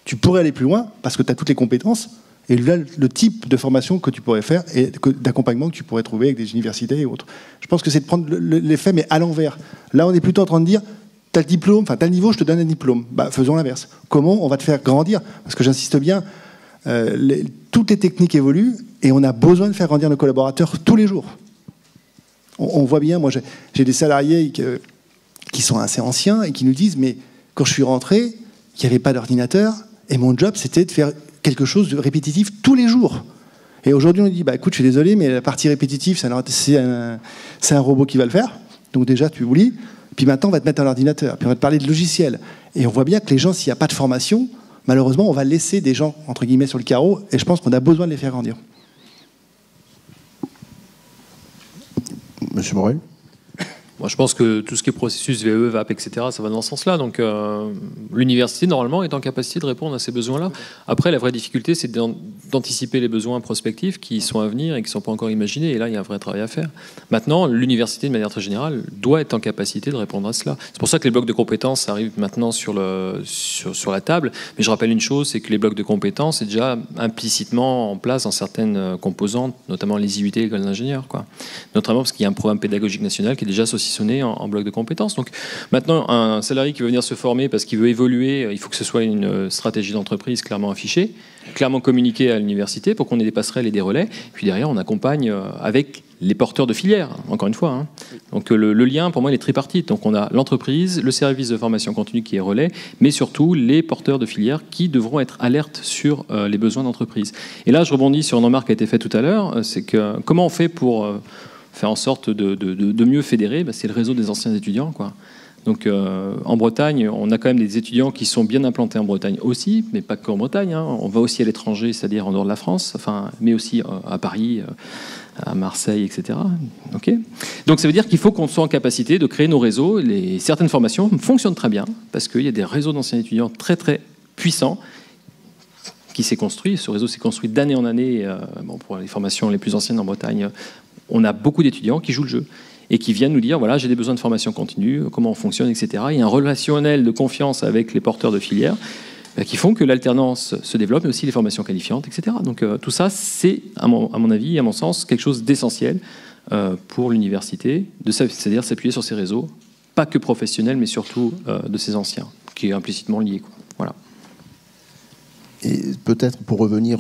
Speaker 2: tu pourrais aller plus loin parce que tu as toutes les compétences, et là, le type de formation que tu pourrais faire et d'accompagnement que tu pourrais trouver avec des universités et autres. Je pense que c'est de prendre l'effet, mais à l'envers. Là, on est plutôt en train de dire, tu as le diplôme, enfin, tu as le niveau, je te donne un diplôme. Faisons l'inverse. Comment on va te faire grandir? Parce que j'insiste bien, toutes les techniques évoluent, et on a besoin de faire grandir nos collaborateurs tous les jours. On voit bien, moi, j'ai des salariés qui sont assez anciens et qui nous disent, mais quand je suis rentré, il n'y avait pas d'ordinateur, et mon job, c'était de faire quelque chose de répétitif tous les jours. Et aujourd'hui, on dit, écoute, je suis désolé, mais la partie répétitive, c'est un robot qui va le faire. Donc déjà, tu oublies. Puis maintenant, on va te mettre un ordinateur. Puis on va te parler de logiciel. Et on voit bien que les gens, s'il n'y a pas de formation, malheureusement, on va laisser des gens, entre guillemets, sur le carreau. Et je pense qu'on a besoin de les faire grandir.
Speaker 1: Monsieur Morel.
Speaker 3: Moi, je pense que tout ce qui est processus VE, VAP, etc., ça va dans ce sens-là. Donc, l'université, normalement, est en capacité de répondre à ces besoins-là. Après, la vraie difficulté, c'est d'anticiper les besoins prospectifs qui sont à venir et qui ne sont pas encore imaginés. Et là, il y a un vrai travail à faire. Maintenant, l'université, de manière très générale, doit être en capacité de répondre à cela. C'est pour ça que les blocs de compétences arrivent maintenant sur la table. Mais je rappelle une chose, c'est que les blocs de compétences, c'est déjà implicitement en place dans certaines composantes, notamment les IUT, l'école d'ingénieurs, quoi. Notamment parce qu'il y a un programme pédagogique national qui est déjà associé en bloc de compétences. Donc maintenant, un salarié qui veut venir se former parce qu'il veut évoluer, il faut que ce soit une stratégie d'entreprise clairement affichée, clairement communiquée à l'université pour qu'on ait des passerelles et des relais. Puis derrière, on accompagne avec les porteurs de filières, encore une fois. Hein. Donc le lien, pour moi, il est tripartite. Donc on a l'entreprise, le service de formation continue qui est relais, mais surtout les porteurs de filières qui devront être alertes sur les besoins d'entreprise. Et là, je rebondis sur une remarque qui a été faite tout à l'heure, c'est que comment on fait pour faire en sorte de mieux fédérer, c'est le réseau des anciens étudiants, quoi. Donc en Bretagne, on a quand même des étudiants qui sont bien implantés en Bretagne aussi, mais pas qu'en Bretagne. Hein. On va aussi à l'étranger, c'est-à-dire en dehors de la France, mais aussi à Paris, à Marseille, etc. Okay. Donc ça veut dire qu'il faut qu'on soit en capacité de créer nos réseaux. Certaines formations fonctionnent très bien, parce qu'il y a des réseaux d'anciens étudiants très très puissants qui s'est construit. Ce réseau s'est construit d'année en année. Pour les formations les plus anciennes en Bretagne, on a beaucoup d'étudiants qui jouent le jeu et qui viennent nous dire, voilà, j'ai des besoins de formation continue, comment on fonctionne, etc. Il y a un relationnel de confiance avec les porteurs de filières qui font que l'alternance se développe, mais aussi les formations qualifiantes, etc. Donc tout ça, c'est, à mon avis, à mon sens, quelque chose d'essentiel pour l'université, c'est-à-dire s'appuyer sur ces réseaux, pas que professionnels, mais surtout de ces anciens, qui est implicitement lié, quoi. Voilà.
Speaker 1: Et peut-être pour revenir,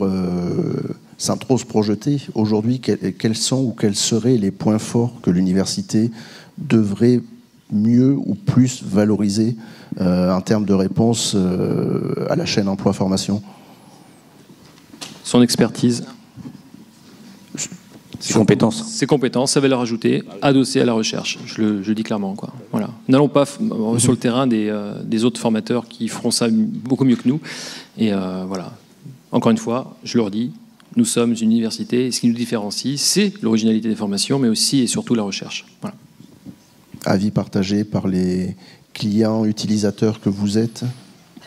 Speaker 1: sans trop se projeter, aujourd'hui, quels sont ou quels seraient les points forts que l'université devrait mieux ou plus valoriser en termes de réponse à la chaîne emploi-formation?
Speaker 3: Son expertise.
Speaker 4: Ses compétences.
Speaker 3: Ses compétences, sa valeur ajoutée, adossée à la recherche. Je le dis clairement, quoi. Voilà. N'allons pas sur le terrain des autres formateurs qui feront ça beaucoup mieux que nous. Et voilà. Encore une fois, je le redis, nous sommes une université, et ce qui nous différencie, c'est l'originalité des formations, mais aussi et surtout la recherche. Voilà.
Speaker 1: Avis partagé par les clients, utilisateurs que vous êtes?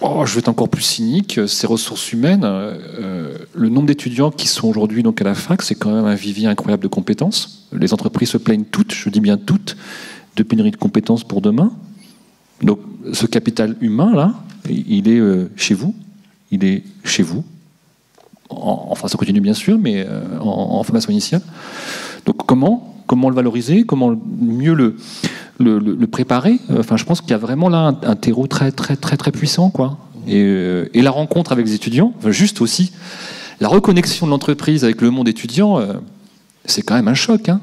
Speaker 8: Je vais être encore plus cynique. Ces ressources humaines, le nombre d'étudiants qui sont aujourd'hui donc à la fac, c'est quand même un vivier incroyable de compétences. Les entreprises se plaignent toutes, je dis bien toutes, de pénurie de compétences pour demain. Donc ce capital humain là, il est chez vous, il est chez vous. Enfin, ça continue bien sûr, mais en formation initiale. Donc comment le valoriser, comment mieux le préparer. Enfin, je pense qu'il y a vraiment là un terreau très très très très puissant, quoi. Et la rencontre avec les étudiants, juste aussi la reconnexion de l'entreprise avec le monde étudiant, c'est quand même un choc, hein.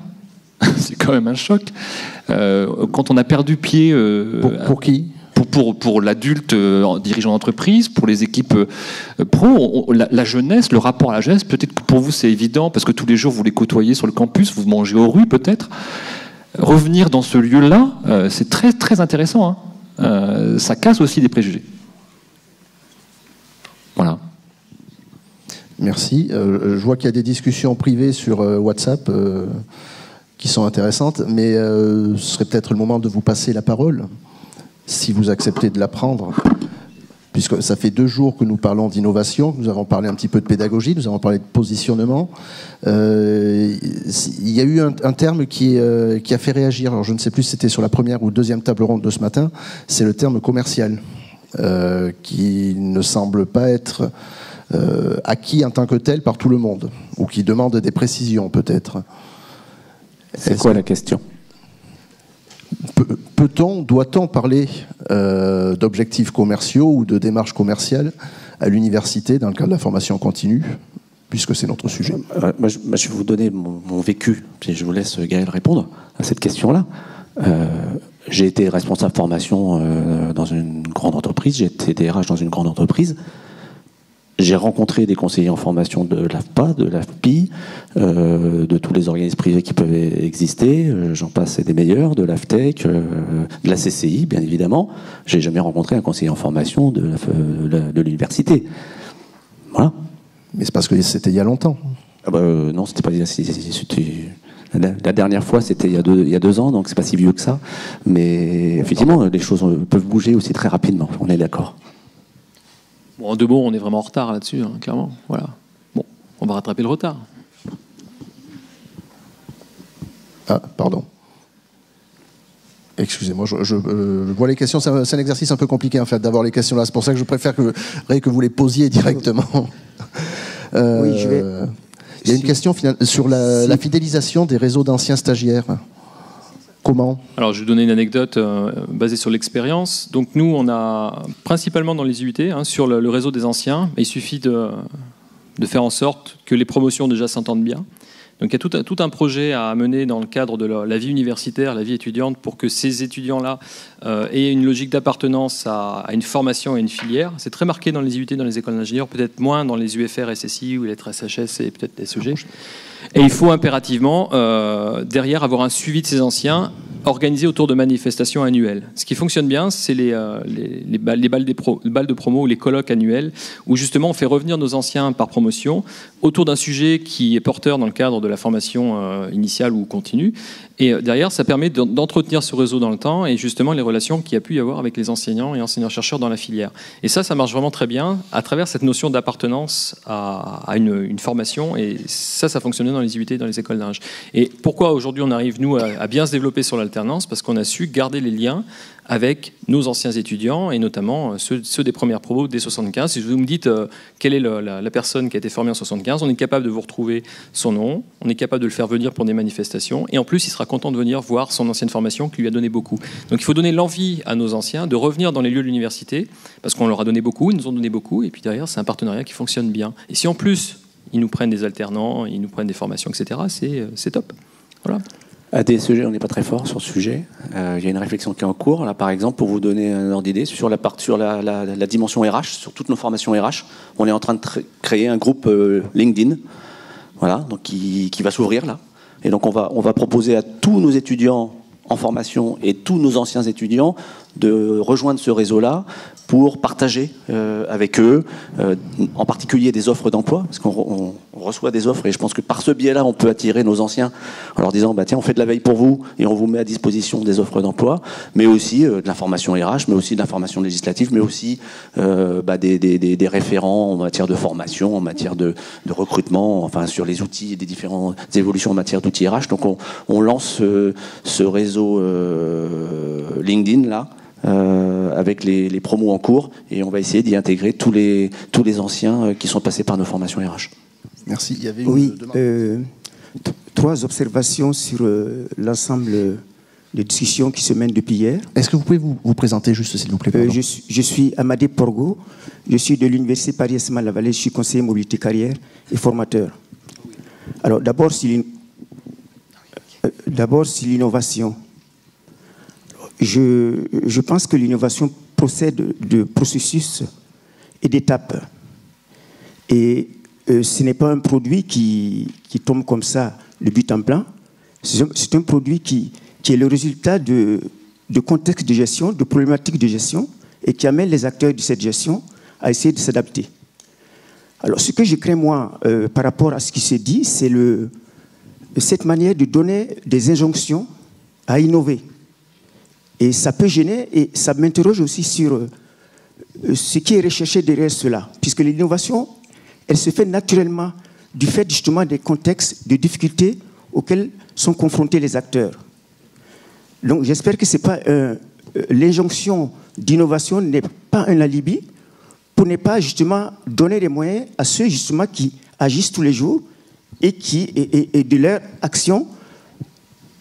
Speaker 8: C'est quand même un choc. Quand on a perdu pied.
Speaker 1: Pour qui?
Speaker 8: Pour l'adulte dirigeant d'entreprise, pour les équipes pro, la jeunesse, le rapport à la jeunesse, peut-être que pour vous c'est évident parce que tous les jours vous les côtoyez sur le campus, vous mangez aux rues peut-être. Revenir dans ce lieu-là, c'est très très intéressant, hein. Ça casse aussi des préjugés. Voilà.
Speaker 1: Merci. Je vois qu'il y a des discussions privées sur WhatsApp qui sont intéressantes, mais ce serait peut-être le moment de vous passer la parole, si vous acceptez de la prendre, puisque ça fait 2 jours que nous parlons d'innovation, nous avons parlé un petit peu de pédagogie, nous avons parlé de positionnement. Il y a eu un terme qui a fait réagir, alors je ne sais plus si c'était sur la première ou deuxième table ronde de ce matin, c'est le terme commercial, qui ne semble pas être acquis en tant que tel par tout le monde, ou qui demande des précisions peut-être.
Speaker 4: C'est quoi la question ?
Speaker 1: Peut-on, doit-on parler d'objectifs commerciaux ou de démarches commerciales à l'université dans le cadre de la formation continue, puisque c'est notre sujet?
Speaker 4: Moi, je vais vous donner mon vécu, puis je vous laisse Gaël répondre à cette question-là. J'ai été responsable formation dans une grande entreprise, j'ai été DRH dans une grande entreprise. J'ai rencontré des conseillers en formation de l'AFPA, de l'AFPI, de tous les organismes privés qui peuvent exister, j'en passe, des meilleurs, de l'AFTEC, de la CCI, bien évidemment. J'ai jamais rencontré un conseiller en formation de l'université. Voilà.
Speaker 1: Mais c'est parce que c'était il y a longtemps.
Speaker 4: Non, c'était pas... La dernière fois, c'était il y a 2 ans, donc c'est pas si vieux que ça. Mais effectivement, les choses peuvent bouger aussi très rapidement, on est d'accord.
Speaker 3: Bon, en 2 mots, on est vraiment en retard là-dessus, hein, clairement. Voilà. Bon, on va rattraper le retard.
Speaker 1: Ah, pardon. Excusez-moi, je vois les questions. C'est un exercice un peu compliqué, en fait, d'avoir les questions là. C'est pour ça que je préfère que vous les posiez directement.
Speaker 2: Oui, je vais...
Speaker 1: Il y a une question sur la fidélisation des réseaux d'anciens stagiaires. Comment ? Alors, je vais vous donner une anecdote basée sur l'expérience. Donc, nous, on a principalement dans les UT, sur le réseau des anciens, il suffit de faire en sorte que les promotions déjà s'entendent bien. Donc, il y a tout un projet à mener dans le cadre de la vie universitaire, la vie étudiante, pour que ces étudiants-là aient une logique d'appartenance à une formation et une filière. C'est très marqué dans les IUT, dans les écoles d'ingénieurs, peut-être moins dans les UFR, SSI ou les SHS et peut-être SEG. Et il faut impérativement, derrière, avoir un suivi de ces anciens organisé autour de manifestations annuelles. Ce qui fonctionne bien, c'est les balles de promo ou les colloques annuels, où justement on fait revenir nos anciens par promotion autour d'un sujet qui est porteur dans le cadre de la formation initiale ou continue. Et derrière, ça permet d'entretenir ce réseau dans le temps et justement les relations qu'il y a pu y avoir avec les enseignants et enseignants-chercheurs dans la filière. Et ça marche vraiment très bien à travers cette notion d'appartenance à une formation. Et ça fonctionnait dans les IUT, dans les écoles d'ingé. Et pourquoi aujourd'hui on arrive, nous, à bien se développer sur l'alternance? Parce qu'on a su garder les liens
Speaker 3: avec nos anciens étudiants, et notamment ceux des premières promos dès 75. Si vous me dites quelle est la personne qui a été formée en 75, on est capable de vous retrouver son nom, on est capable de le faire venir pour des manifestations, et en plus, il sera content de venir voir son ancienne formation qui lui a donné beaucoup. Donc il faut donner l'envie à nos anciens de revenir dans les lieux de l'université, parce qu'on leur a donné beaucoup, ils nous ont donné beaucoup, et puis derrière, c'est un partenariat qui fonctionne bien. Et si en plus, ils nous prennent des alternants, ils nous prennent des formations, etc., c'est top. Voilà.
Speaker 4: À DSEG, on n'est pas très fort sur ce sujet. Il y a une réflexion qui est en cours. Là, par exemple, pour vous donner un ordre d'idée, sur la dimension RH, sur toutes nos formations RH, on est en train de créer un groupe LinkedIn, voilà, donc qui va s'ouvrir là. Et donc on va proposer à tous nos étudiants en formation et tous nos anciens étudiants de rejoindre ce réseau-là pour partager avec eux, en particulier des offres d'emploi, parce qu'on reçoit des offres, et je pense que par ce biais-là, on peut attirer nos anciens en leur disant, tiens, on fait de la veille pour vous, et on vous met à disposition des offres d'emploi, mais aussi de l'information RH, mais aussi de l'information législative, mais aussi des référents en matière de formation, en matière de recrutement, enfin sur les outils et des différentes évolutions en matière d'outils RH. Donc on lance ce réseau LinkedIn, là, avec les promos en cours, et on va essayer d'y intégrer tous les anciens qui sont passés par nos formations RH.
Speaker 1: Merci. Il y avait une demande.
Speaker 11: 3 observations sur l'ensemble des discussions qui se mènent depuis hier.
Speaker 1: Est-ce que vous pouvez vous présenter juste, s'il vous plaît?
Speaker 11: Je suis Amadé Porgo, je suis de l'Université Paris-Esma-la-Vallée, je suis conseiller mobilité carrière et formateur. Alors d'abord, sur l'innovation. Je pense que l'innovation procède de processus et d'étapes. Et ce n'est pas un produit qui tombe comme ça de but en blanc. C'est un produit qui est le résultat de contextes de gestion, de problématiques de gestion, et qui amène les acteurs de cette gestion à essayer de s'adapter. Alors, ce que je crains, moi, par rapport à ce qui s'est dit, c'est cette manière de donner des injonctions à innover. Et ça peut gêner, et ça m'interroge aussi sur ce qui est recherché derrière cela. Puisque l'innovation, elle se fait naturellement du fait justement des contextes de difficultés auxquels sont confrontés les acteurs. Donc j'espère que c'est pas l'injonction d'innovation n'est pas un alibi pour ne pas justement donner les moyens à ceux justement qui agissent tous les jours et qui, et de leur action,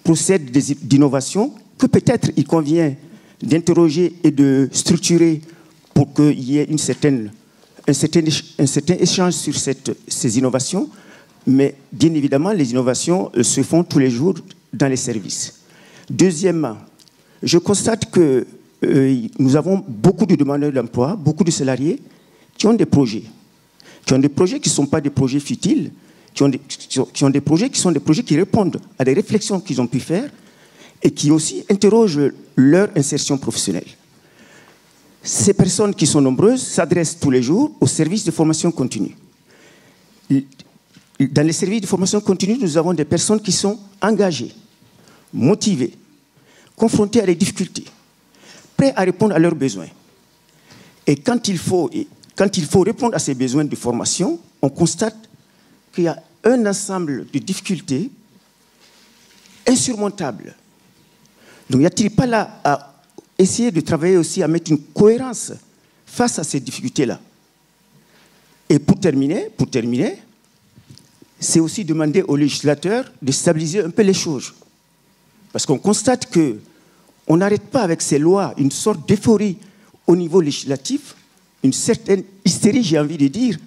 Speaker 11: procèdent d'innovation que peut-être il convient d'interroger et de structurer pour qu'il y ait un certain échange sur ces innovations, mais bien évidemment, les innovations se font tous les jours dans les services. Deuxièmement, je constate que nous avons beaucoup de demandeurs d'emploi, beaucoup de salariés qui ont des projets. Qui ont des projets qui ne sont pas des projets futiles, qui ont des projets qui sont des projets qui répondent à des réflexions qu'ils ont pu faire et qui aussi interrogent leur insertion professionnelle. Ces personnes qui sont nombreuses s'adressent tous les jours aux services de formation continue. Dans les services de formation continue, nous avons des personnes qui sont engagées, motivées, confrontées à des difficultés, prêtes à répondre à leurs besoins. Et quand il faut répondre à ces besoins de formation, on constate qu'il y a un ensemble de difficultés insurmontables. Donc, n'y a-t-il pas là à essayer de travailler aussi à mettre une cohérence face à ces difficultés-là? Et pour terminer, c'est aussi demander aux législateurs de stabiliser un peu les choses. Parce qu'on constate qu'on n'arrête pas avec ces lois une sorte d'euphorie au niveau législatif, une certaine hystérie, j'ai envie de dire,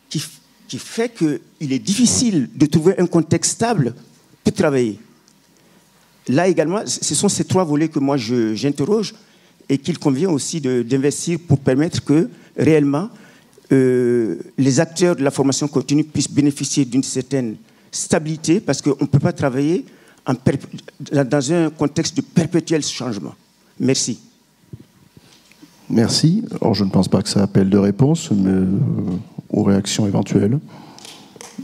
Speaker 11: qui fait qu'il est difficile de trouver un contexte stable pour travailler. Là également, ce sont ces 3 volets que moi j'interroge et qu'il convient aussi d'investir pour permettre que réellement les acteurs de la formation continue puissent bénéficier d'une certaine stabilité, parce qu'on ne peut pas travailler dans un contexte de perpétuel changement. Merci.
Speaker 1: Merci. Alors, je ne pense pas que ça appelle de réponse, mais aux réactions éventuelles.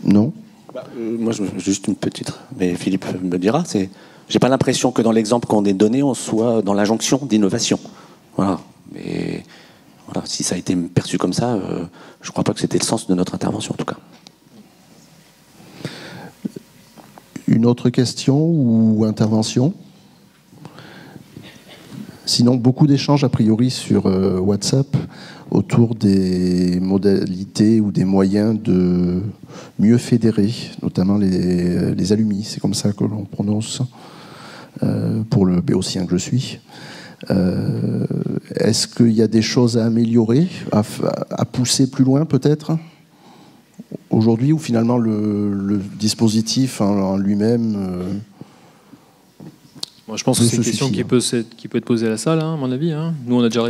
Speaker 1: Non?
Speaker 4: Moi, juste une petite, mais Philippe me dira, j'ai pas l'impression que dans l'exemple qu'on est donné, on soit dans l'injonction d'innovation. Voilà. Mais voilà, si ça a été perçu comme ça, je ne crois pas que c'était le sens de notre intervention, en tout cas.
Speaker 1: Une autre question ou intervention? Sinon, beaucoup d'échanges a priori sur WhatsApp autour des modalités ou des moyens de mieux fédérer, notamment les alumni, c'est comme ça que l'on prononce, pour le béotien que je suis. Est-ce qu'il y a des choses à améliorer, à pousser plus loin peut-être aujourd'hui, ou finalement le dispositif en lui-même
Speaker 3: Moi, je pense que c'est une question qui peut être posée à la salle, hein, à mon avis. Hein. Nous, on a déjà...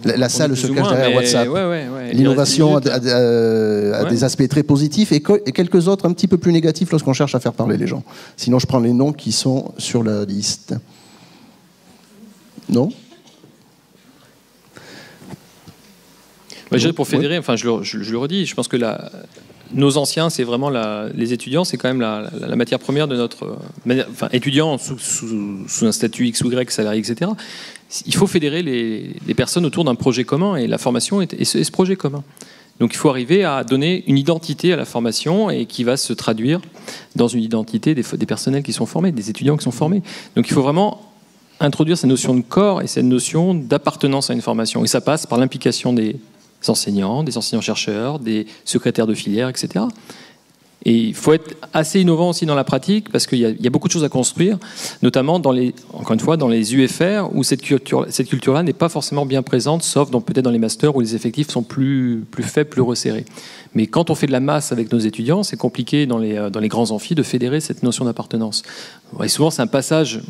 Speaker 1: la salle se cache derrière WhatsApp.
Speaker 3: Ouais.
Speaker 1: L'innovation a des aspects très positifs et quelques autres un petit peu plus négatifs lorsqu'on cherche à faire parler les gens. Sinon, je prends les noms qui sont sur la liste. Non ?
Speaker 3: Pour fédérer, je le redis, je pense que nos anciens, c'est vraiment les étudiants, c'est quand même la matière première de notre... étudiants sous un statut X ou Y, salarié, etc. Il faut fédérer les personnes autour d'un projet commun, et la formation est ce projet commun. Donc il faut arriver à donner une identité à la formation et qui va se traduire dans une identité des personnels qui sont formés, des étudiants qui sont formés. Donc il faut vraiment introduire cette notion de corps et cette notion d'appartenance à une formation. Et ça passe par l'implication des enseignants-chercheurs, des secrétaires de filière, etc. Et il faut être assez innovant aussi dans la pratique, parce qu'il y a beaucoup de choses à construire, notamment encore une fois, dans les UFR, où cette culture-là n'est pas forcément bien présente, sauf peut-être dans les masters où les effectifs sont plus faibles, plus resserrés. Mais quand on fait de la masse avec nos étudiants, c'est compliqué dans les grands amphis de fédérer cette notion d'appartenance. Et souvent, c'est un passage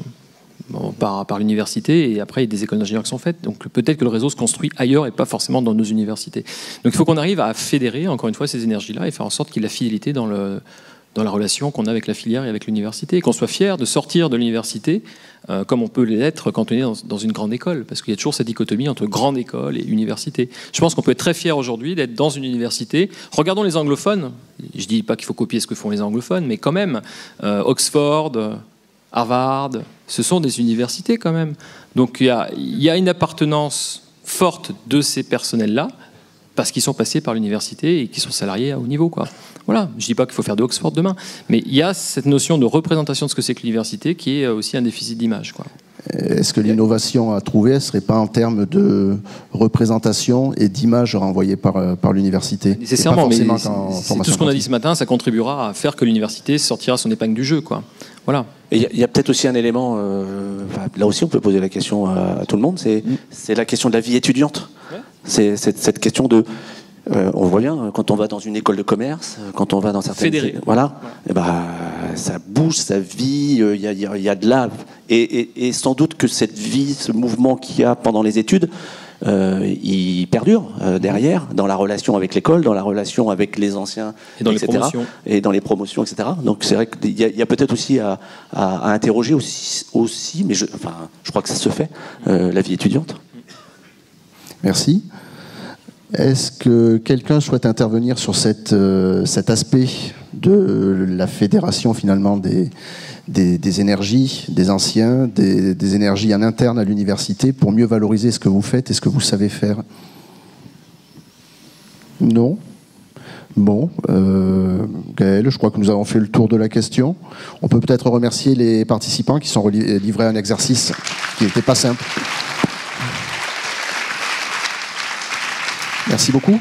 Speaker 3: par l'université, et après il y a des écoles d'ingénieurs qui sont faites, donc peut-être que le réseau se construit ailleurs et pas forcément dans nos universités. Donc il faut qu'on arrive à fédérer encore une fois ces énergies-là et faire en sorte qu'il y ait la fidélité dans la relation qu'on a avec la filière et avec l'université, et qu'on soit fier de sortir de l'université comme on peut l'être quand on est dans une grande école, parce qu'il y a toujours cette dichotomie entre grande école et université. Je pense qu'on peut être très fier aujourd'hui d'être dans une université. Regardons les anglophones, je dis pas qu'il faut copier ce que font les anglophones, mais quand même Oxford, Harvard, ce sont des universités quand même. Donc il y a une appartenance forte de ces personnels-là, parce qu'ils sont passés par l'université et qui sont salariés à haut niveau, quoi. Voilà, je ne dis pas qu'il faut faire de Oxford demain, mais il y a cette notion de représentation de ce que c'est que l'université qui est aussi un déficit d'image, quoi.
Speaker 1: Est-ce que l'innovation à trouver ne serait pas en termes de représentation et d'image renvoyée par l'université?
Speaker 3: Nécessairement, mais c'est tout ce qu'on a dit ce matin, ça contribuera à faire que l'université sortira son épingle du jeu, quoi. Voilà.
Speaker 4: Et il y a peut-être aussi un élément, là aussi on peut poser la question à tout le monde, c'est la question de la vie étudiante. Ouais. C'est cette question de... on voit bien, quand on va dans une école de commerce, quand on va dans certaines...
Speaker 3: Fédéré.
Speaker 4: Voilà, ouais. Ça bouge, ça vit, il y a de la... Et sans doute que cette vie, ce mouvement qu'il y a pendant les études, il perdure derrière, dans la relation avec l'école, dans la relation avec les anciens,
Speaker 3: et dans
Speaker 4: etc.
Speaker 3: les promotions.
Speaker 4: Et dans les promotions, etc. Donc c'est vrai qu'il y a peut-être aussi à interroger aussi, mais je crois que ça se fait, la vie étudiante.
Speaker 1: Merci. Est-ce que quelqu'un souhaite intervenir sur cet aspect de la fédération finalement des énergies, des anciens, des énergies en interne à l'université pour mieux valoriser ce que vous faites et ce que vous savez faire? Non? Bon, Gaël, je crois que nous avons fait le tour de la question. On peut peut-être remercier les participants qui sont livrés à un exercice qui n'était pas simple. Merci beaucoup.